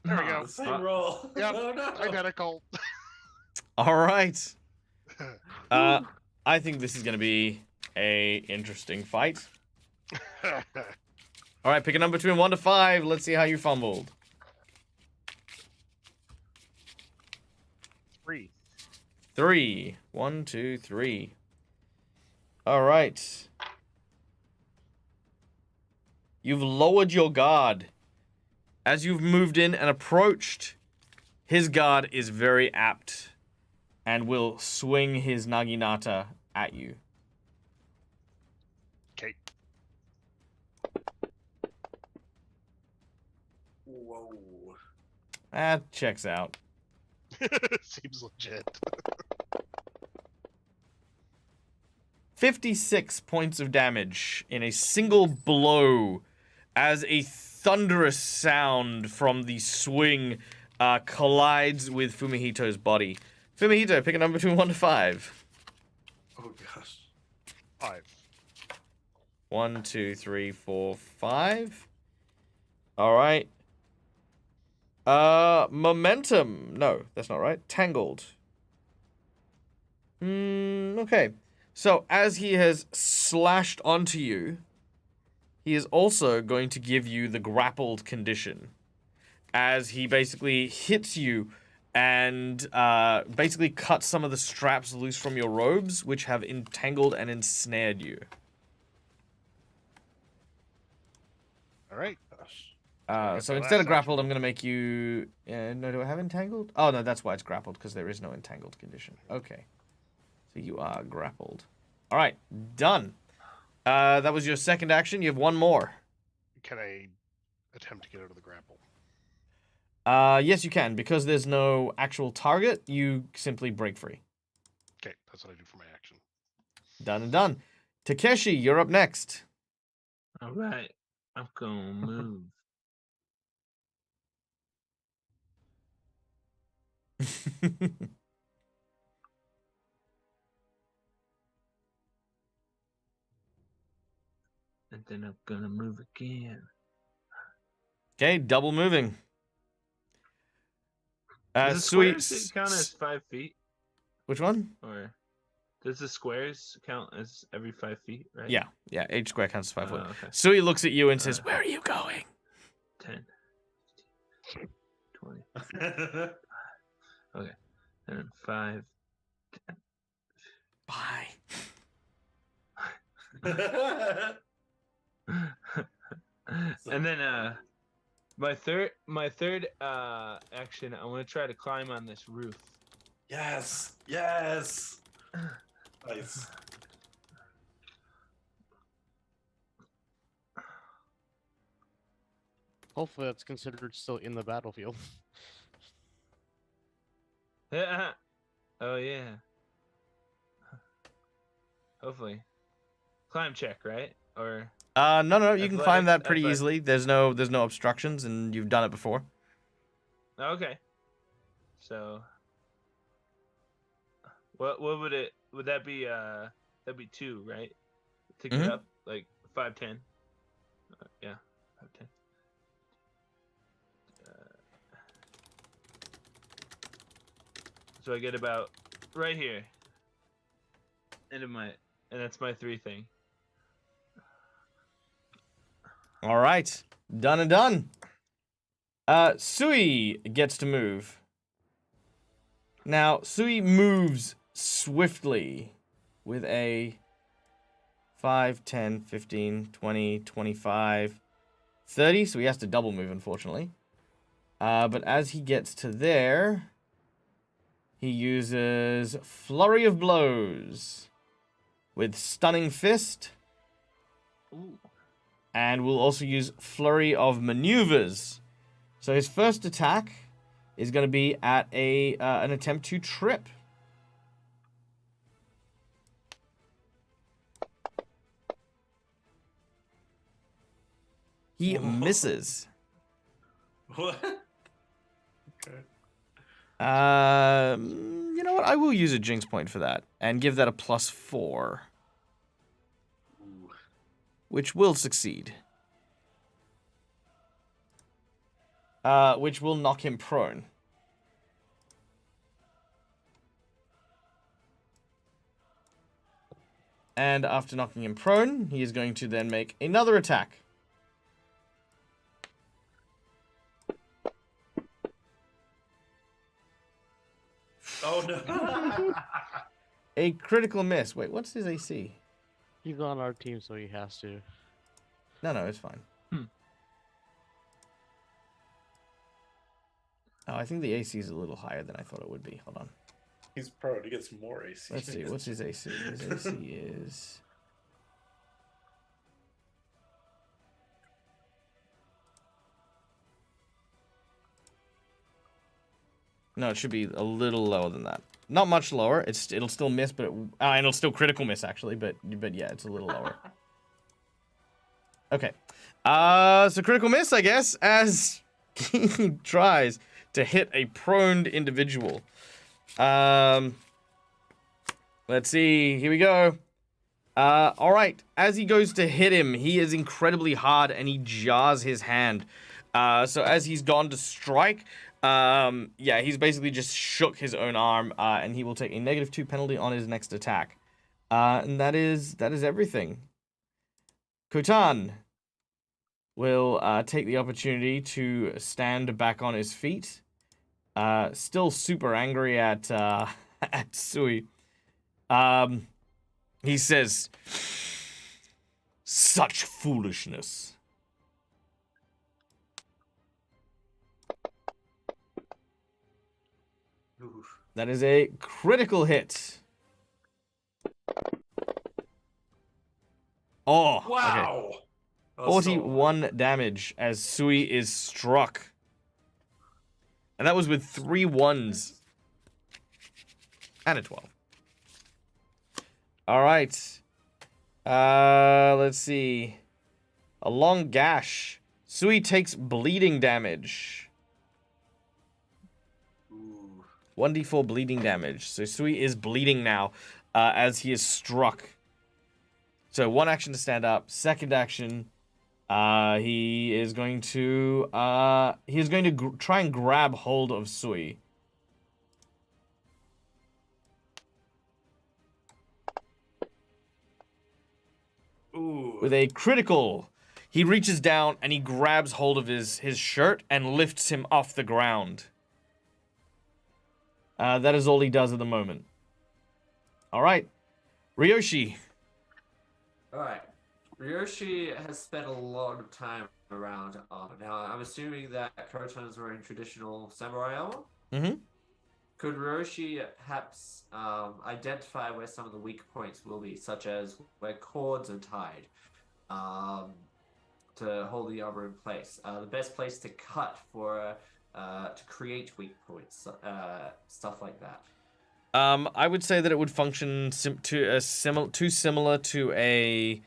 Speaker 6: There we go.
Speaker 3: the same roll.
Speaker 6: Yep,
Speaker 3: Oh, no.
Speaker 6: Identical.
Speaker 1: All right. I think this is going to be a interesting fight. All right, pick a number between 1 to 5. Let's see how you fumbled.
Speaker 6: 3.
Speaker 1: 3. 1, 2, 3. All right. You've lowered your guard. As you've moved in and approached, his guard is very apt and will swing his Naginata at you.
Speaker 6: Okay.
Speaker 3: Whoa.
Speaker 1: That checks out.
Speaker 6: Seems legit.
Speaker 1: 56 points of damage in a single blow as a thunderous sound from the swing collides with Fumihito's body. Fumihito, pick a number between 1 to 5.
Speaker 3: Oh gosh.
Speaker 6: 5.
Speaker 1: 1, 2, 3, 4, 5. All right. Momentum. No, that's not right. Tangled. Okay. So, as he has slashed onto you, he is also going to give you the grappled condition. As he basically hits you and basically cuts some of the straps loose from your robes, which have entangled and ensnared you.
Speaker 6: All right.
Speaker 3: Gosh.
Speaker 1: So
Speaker 6: my
Speaker 1: instead of
Speaker 6: last
Speaker 1: grappled, I'm going to make you... no, do I have entangled? Oh, no, that's why it's grappled, because there is no entangled condition. Okay. So you are grappled. All right, done. That was your second action. You have one more.
Speaker 6: Can I attempt to get out of the grapple?
Speaker 1: Yes, you can. Because there's no actual target, you simply break free.
Speaker 6: Okay, that's what I do for my action.
Speaker 1: Done and done. Takeshi, you're up next.
Speaker 4: All right. I'm gonna move. And then I'm gonna move again.
Speaker 1: Okay, double moving.
Speaker 4: Does the
Speaker 1: Sweet.
Speaker 4: squares count as 5 feet?
Speaker 1: Which one?
Speaker 4: Or does the squares count as every 5 feet, right?
Speaker 1: Yeah, each square counts as 5 foot.
Speaker 4: Okay.
Speaker 1: Sui looks at you and says, "Where are you going?"
Speaker 4: 10, 15, 20. Okay. And then 5.
Speaker 1: Bye.
Speaker 4: And then my third action, I want to try to climb on this roof.
Speaker 3: Yes. Yes. Nice.
Speaker 2: Hopefully that's considered still in the battlefield.
Speaker 4: Oh yeah. Hopefully. Climb check, right? Or
Speaker 1: No, you can climb that pretty
Speaker 4: Athletics.
Speaker 1: easily. There's no obstructions, and you've done it before.
Speaker 4: okay. So what would that be that'd be 2, right? To get
Speaker 1: Mhm.
Speaker 4: up like 5, 10. Yeah, 5, 10. So I get about right here. And that's my 3 thing.
Speaker 1: All right, done and done. Sui gets to move. Now, Sui moves swiftly with a 5, 10, 15, 20, 25, 30. So he has to double move, unfortunately. But as he gets to there, he uses Flurry of Blows with Stunning Fist.
Speaker 4: Ooh.
Speaker 1: And we'll also use Flurry of Maneuvers. So his first attack is going to be at an attempt to trip. He misses.
Speaker 3: What? Okay.
Speaker 1: You know what? I will use a Jinx point for that and give that a +4,
Speaker 3: Ooh.
Speaker 1: which will succeed. Which will knock him prone. And after knocking him prone, he is going to then make another attack.
Speaker 3: Oh no!
Speaker 1: A critical miss. Wait, what's his AC?
Speaker 2: He's on our team, so he has to.
Speaker 1: No, it's fine. Oh, I think the AC is a little higher than I thought it would be. Hold on.
Speaker 3: He's pro. He gets more AC.
Speaker 1: Let's see. What's his AC? His AC is... No, it should be a little lower than that. Not much lower. It'll still miss, but and it'll still critical miss actually. But yeah, it's a little lower. Okay. So critical miss, I guess, as he tries to hit a proned individual. Let's see. Here we go. All right. As he goes to hit him, he is incredibly hard and he jars his hand. So as he's gone to strike, yeah, he's basically just shook his own arm, and he will take a -2 penalty on his next attack. And that is everything. Khotan will take the opportunity to stand back on his feet. Still super angry at at Sui. He says, "Such foolishness."
Speaker 5: Oof.
Speaker 1: That is a critical hit. Oh, okay.
Speaker 3: Wow. That was so
Speaker 1: 41 damage as Sui is struck. And that was with 3 ones. And a 12. Alright. Let's see. A long gash. Sui takes bleeding damage.
Speaker 5: Ooh.
Speaker 1: 1d4 bleeding damage. So Sui is bleeding now as he is struck. So one action to stand up. Second action, he is going to try and grab hold of Sui.
Speaker 3: Ooh.
Speaker 1: With a critical, he reaches down and he grabs hold of his shirt and lifts him off the ground. That is all he does at the moment. All right, Ryoshi.
Speaker 5: All right. Ryoshi has spent a lot of time around armor. Now, I'm assuming that Kroton is wearing traditional samurai armor.
Speaker 1: Mm-hmm.
Speaker 5: Could Ryoshi perhaps identify where some of the weak points will be, such as where cords are tied, to hold the armor in place? The best place to cut for to create weak points, stuff like that.
Speaker 1: I would say that it would function too similar to a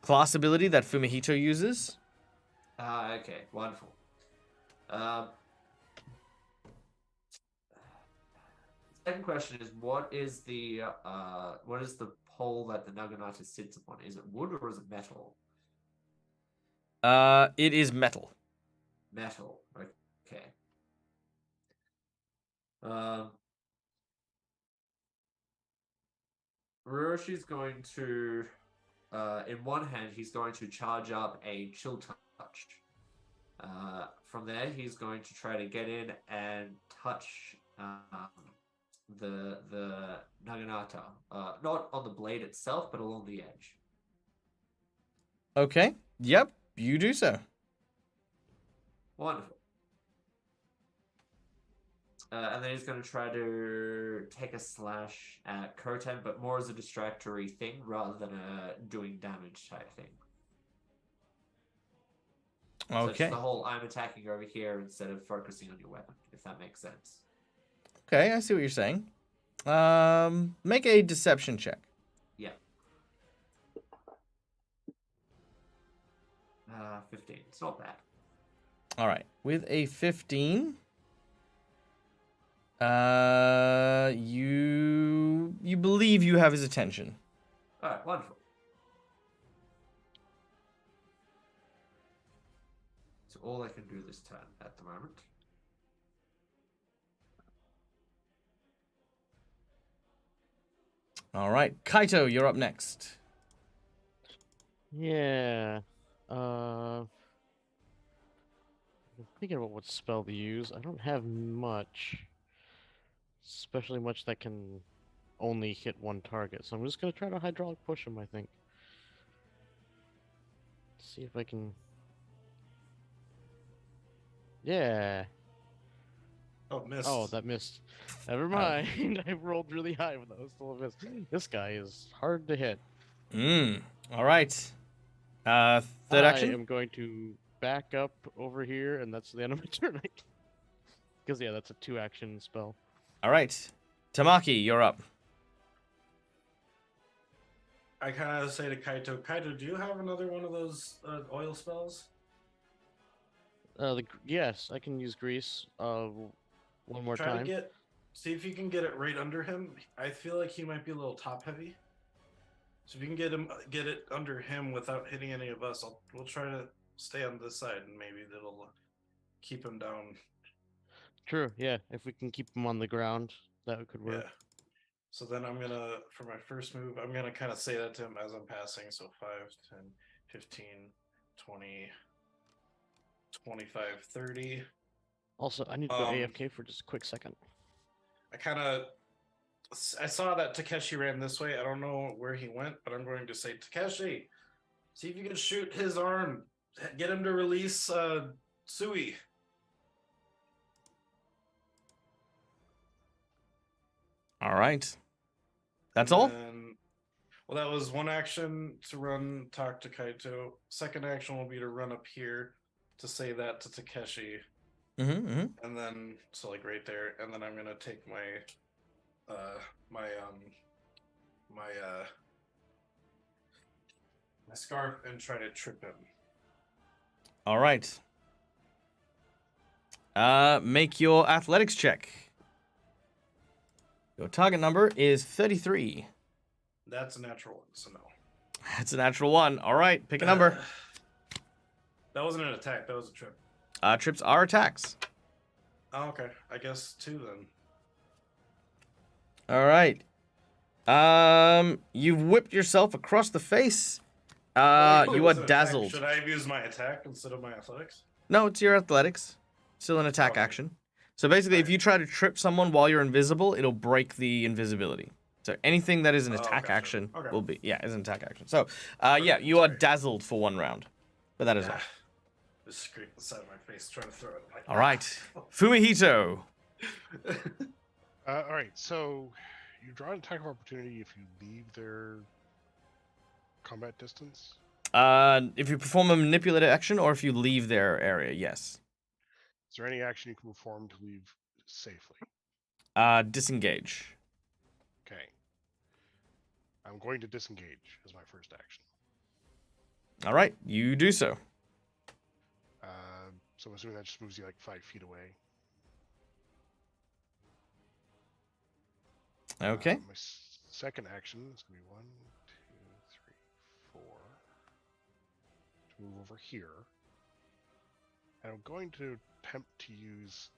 Speaker 1: class ability that Fumihito uses.
Speaker 5: Okay, wonderful. Second question is, what is the pole that the Naginata sits upon? Is it wood or is it metal?
Speaker 1: It is metal.
Speaker 5: Metal. Okay. Ruroshi's going to, in one hand, he's going to charge up a chill touch. From there, he's going to try to get in and touch the Naginata, not on the blade itself, but along the edge.
Speaker 1: Okay. Yep. You do so.
Speaker 5: Wonderful. And then he's going to try to take a slash at Koten, but more as a distractory thing rather than a doing damage type thing. So it's
Speaker 1: Okay.
Speaker 5: the whole I'm attacking over here instead of focusing on your weapon, if that makes sense.
Speaker 1: Okay, I see what you're saying. Make a deception check.
Speaker 5: Yeah. 15. It's not bad.
Speaker 1: All right. With a 15, you believe you have his attention.
Speaker 5: All right, wonderful. So all I can do this turn at the moment.
Speaker 1: All right, Kaito, you're up next.
Speaker 2: Yeah. I'm thinking about what spell to use. I don't have much, especially much that can only hit one target. So I'm just gonna try to hydraulic push him, I think. See if I can. Yeah.
Speaker 3: Oh, missed.
Speaker 2: Oh, that missed. Never mind. I rolled really high, but that was still a miss. This guy is hard to hit.
Speaker 1: All right. Third
Speaker 2: I
Speaker 1: action.
Speaker 2: am going to back up over here, and that's the end of my turn. Because yeah, that's a 2-action spell.
Speaker 1: All right. Tamaki, you're up.
Speaker 3: I kind of say to Kaito, Kaito, do you have another one of those oil spells?
Speaker 2: Yes, I can use grease. One more
Speaker 3: Try
Speaker 2: time.
Speaker 3: to see if you can get it right under him. I feel like he might be a little top heavy. So if you can get it under him without hitting any of us, we'll try to stay on this side and maybe that'll keep him down.
Speaker 2: True. Yeah, if we can keep him on the ground, that could work.
Speaker 3: Yeah. So then I'm gonna, for my first move, I'm gonna kind of say that to him as I'm passing. So 5, 10, 15, 20, 25, 30.
Speaker 2: Also, I need to go AFK for just a quick second.
Speaker 3: I saw that Takeshi ran this way. I don't know where he went, but I'm going to say, Takeshi, see if you can shoot his arm. Get him to release Sui.
Speaker 1: All right. That's all?
Speaker 3: Well, that was one action to run, talk to Kaito. Second action will be to run up here to say that to Takeshi. And then, so like right there. And then I'm going to take my scarf and try to trip him.
Speaker 1: All right. Make your athletics check. Your target number is 33.
Speaker 3: That's a natural one, so no.
Speaker 1: That's a natural 1. All right, pick a number.
Speaker 3: That wasn't an attack, that was a trip.
Speaker 1: Trips are attacks.
Speaker 3: Oh, okay. I guess 2 then.
Speaker 1: All right. You've whipped yourself across the face. You are dazzled.
Speaker 3: Should I have used my attack instead of my athletics?
Speaker 1: No, it's your athletics. Still an attack action. So basically, if you try to trip someone while you're invisible, it'll break the invisibility. So anything that is an attack action will be, is an attack action. So, you are dazzled for 1 round. But that is all.
Speaker 3: Just scrape the side of my face, trying to throw it. Like,
Speaker 1: All right. Fumihito.
Speaker 6: All right, so you draw an attack of opportunity if you leave their combat distance.
Speaker 1: If you perform a manipulative action or if you leave their area, yes.
Speaker 6: Is there any action you can perform to leave safely?
Speaker 1: Disengage.
Speaker 6: Okay. I'm going to disengage as my first action.
Speaker 1: All right, you do so.
Speaker 6: So I'm assuming that just moves you like 5 feet away.
Speaker 1: Okay.
Speaker 6: My second action is going to be 1, 2, 3, 4. To move over here. And I'm going to attempt to use.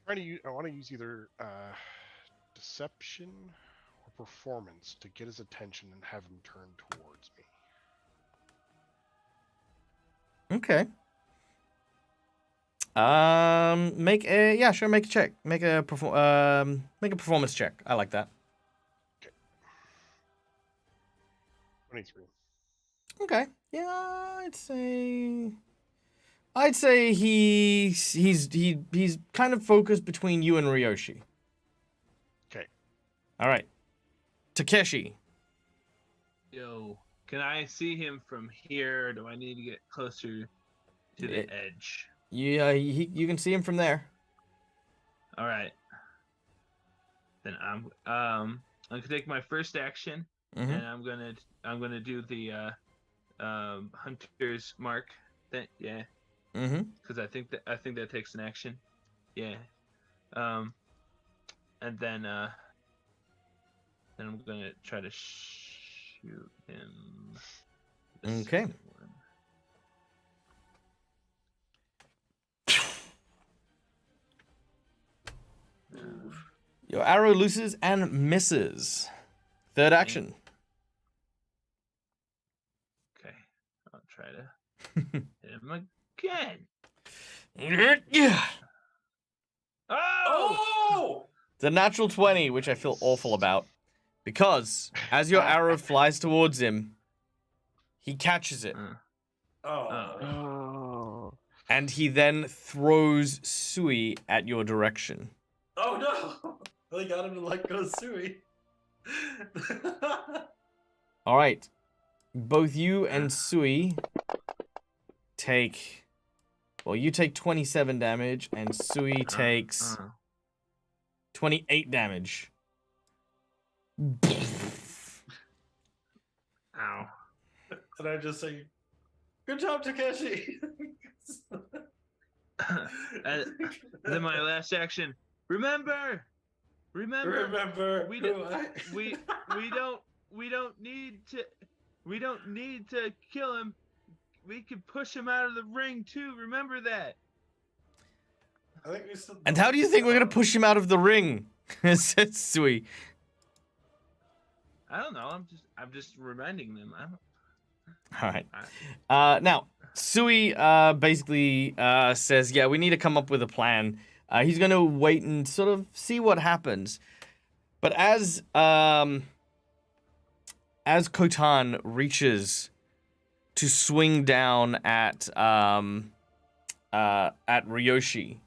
Speaker 6: I want to use either deception or performance to get his attention and have him turn towards me.
Speaker 1: Okay. Make a check. Make a performance check. I like that.
Speaker 6: Okay. 23.
Speaker 1: Okay. Yeah, I'd say he's kind of focused between you and Ryoshi.
Speaker 6: Okay.
Speaker 1: All right. Takeshi.
Speaker 4: Yo, can I see him from here? Or do I need to get closer to the edge?
Speaker 1: Yeah, you can see him from there.
Speaker 4: All right. Then I'm gonna take my first action, and I'm gonna do the hunter's mark. Because I think that takes an action. Yeah. And then I'm gonna try to shoot him.
Speaker 1: Okay. Your arrow looses and misses. Third action.
Speaker 4: Okay, I'll try to hit him again. Oh!
Speaker 3: Oh!
Speaker 1: The natural 20, which I feel awful about. Because as your arrow flies towards him, he catches it.
Speaker 3: Oh.
Speaker 2: Oh.
Speaker 1: And he then throws Sui at your direction.
Speaker 3: Oh no! They got him to let go of Sui.
Speaker 1: All right. Both you and Sui take... Well, you take 27 damage, and Sui takes 28 damage.
Speaker 4: Ow.
Speaker 3: And I just say, "Good job, Takeshi."
Speaker 4: And then my last action. Remember,
Speaker 3: Remember
Speaker 4: we
Speaker 3: who
Speaker 4: don't-
Speaker 3: I...
Speaker 4: we don't need to kill him. We can push him out of the ring too. Remember that.
Speaker 3: I think we still...
Speaker 1: And how do you think we're going to push him out of the ring? Said Sui.
Speaker 4: I don't know. I'm just reminding them. I don't.
Speaker 1: All right. Now, Sui basically says, yeah, we need to come up with a plan. He's going to wait and sort of see what happens. But as Kotan reaches to swing down at Ryoshi,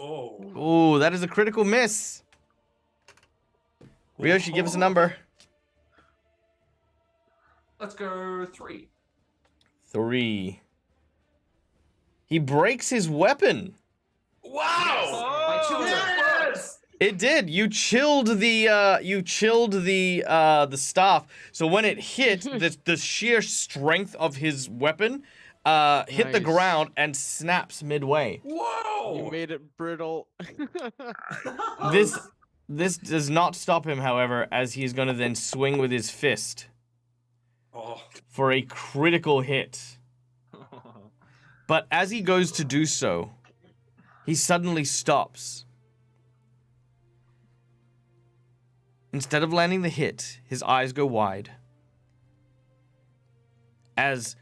Speaker 3: Oh.
Speaker 1: oh, that is a critical miss. Ryoshi, give us a number.
Speaker 5: Let's go 3.
Speaker 1: 3. He breaks his weapon.
Speaker 3: Wow!
Speaker 5: My children.
Speaker 3: Yes!
Speaker 1: It did. You chilled the staff. So when it hit, the sheer strength of his weapon hit the
Speaker 2: Nice.
Speaker 1: ground and snaps midway.
Speaker 3: Whoa!
Speaker 2: You made it brittle.
Speaker 1: This does not stop him, however, as he's going to then swing with his fist
Speaker 3: Oh.
Speaker 1: for a critical hit. But as he goes to do so, he suddenly stops. Instead of landing the hit, his eyes go wide as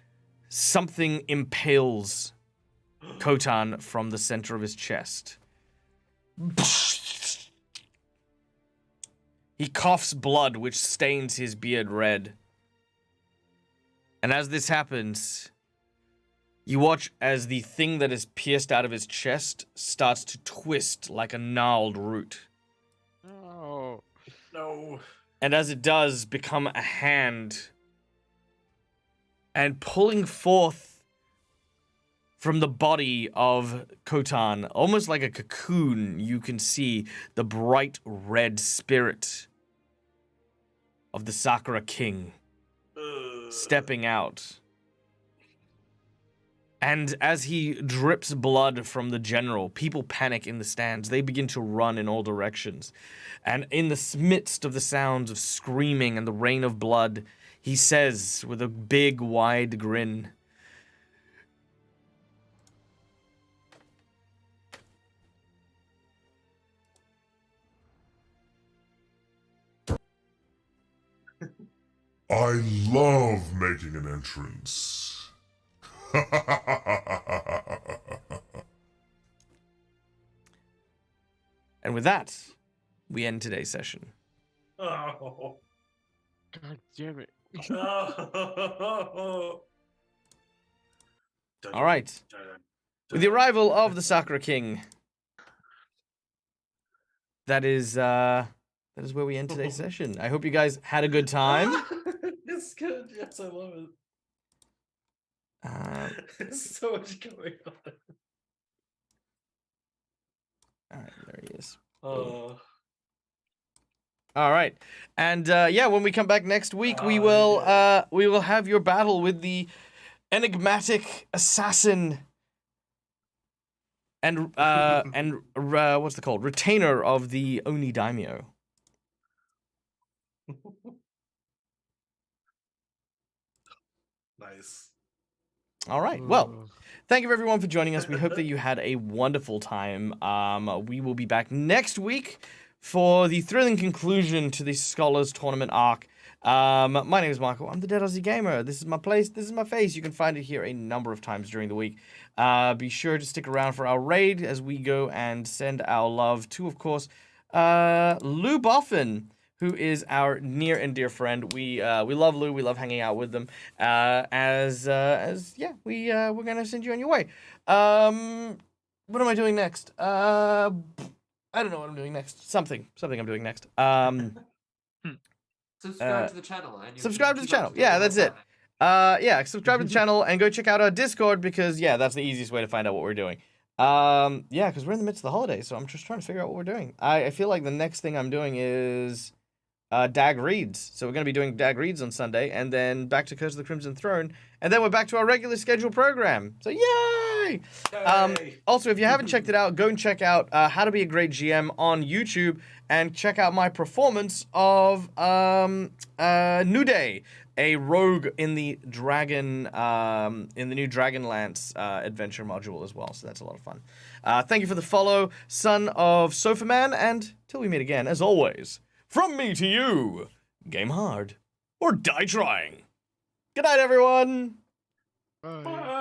Speaker 1: something impales Kotan from the center of his chest. He coughs blood, which stains his beard red. And as this happens, you watch as the thing that is pierced out of his chest starts to twist like a gnarled root.
Speaker 2: Oh.
Speaker 3: No.
Speaker 1: And as it does, become a hand. And pulling forth from the body of Kotan, almost like a cocoon, you can see the bright red spirit of the Sakura King stepping out. And as he drips blood from the general, people panic in the stands. They begin to run in all directions. And in the midst of the sounds of screaming and the rain of blood, he says with a big, wide grin,
Speaker 7: I love making an entrance.
Speaker 1: and with that, we end today's session.
Speaker 3: Oh.
Speaker 2: God damn it.
Speaker 3: Oh.
Speaker 1: All right. With the arrival of the Sakura King, that is where we end today's session. I hope you guys had a good time.
Speaker 3: It's good. Yes, I love it. There's so much going on.
Speaker 1: All right, there he is.
Speaker 3: Oh.
Speaker 1: All right, and yeah, when we come back next week, we will have your battle with the enigmatic assassin and what's it called? Retainer of the Oni Daimyo.
Speaker 3: Nice.
Speaker 1: All right. Well, thank you everyone for joining us. We hope that you had a wonderful time. We will be back next week for the thrilling conclusion to the Scholars Tournament arc. My name is Michael. I'm the Dead Aussie Gamer. This is my place. This is my face. You can find it here a number of times during the week. Be sure to stick around for our raid as we go and send our love to, of course, Lou Boffin, who is our near and dear friend. We love Lou. We love hanging out with them. We're gonna send you on your way. What am I doing next? I don't know what I'm doing next. Something I'm doing next.
Speaker 5: Subscribe to the channel. And you
Speaker 1: Subscribe
Speaker 5: can
Speaker 1: to the
Speaker 5: keep up
Speaker 1: channel.
Speaker 5: date
Speaker 1: Yeah,
Speaker 5: with
Speaker 1: that's
Speaker 5: what's
Speaker 1: it.
Speaker 5: happening.
Speaker 1: Subscribe to the channel and go check out our Discord because that's the easiest way to find out what we're doing. Because we're in the midst of the holidays, so I'm just trying to figure out what we're doing. I feel like the next thing I'm doing is Dag Reads. So we're going to be doing Dag Reads on Sunday, and then back to Curse of the Crimson Throne, and then we're back to our regular scheduled program. So yay! Also, if you haven't checked it out, go and check out How to Be a Great GM on YouTube, and check out my performance of New Day, a rogue in the Dragon, in the new Dragonlance adventure module as well. So that's a lot of fun. Thank you for the follow, son of Sofa Man, and till we meet again, as always, from me to you, game hard or die trying. Good night, everyone.
Speaker 6: Bye.
Speaker 3: Bye.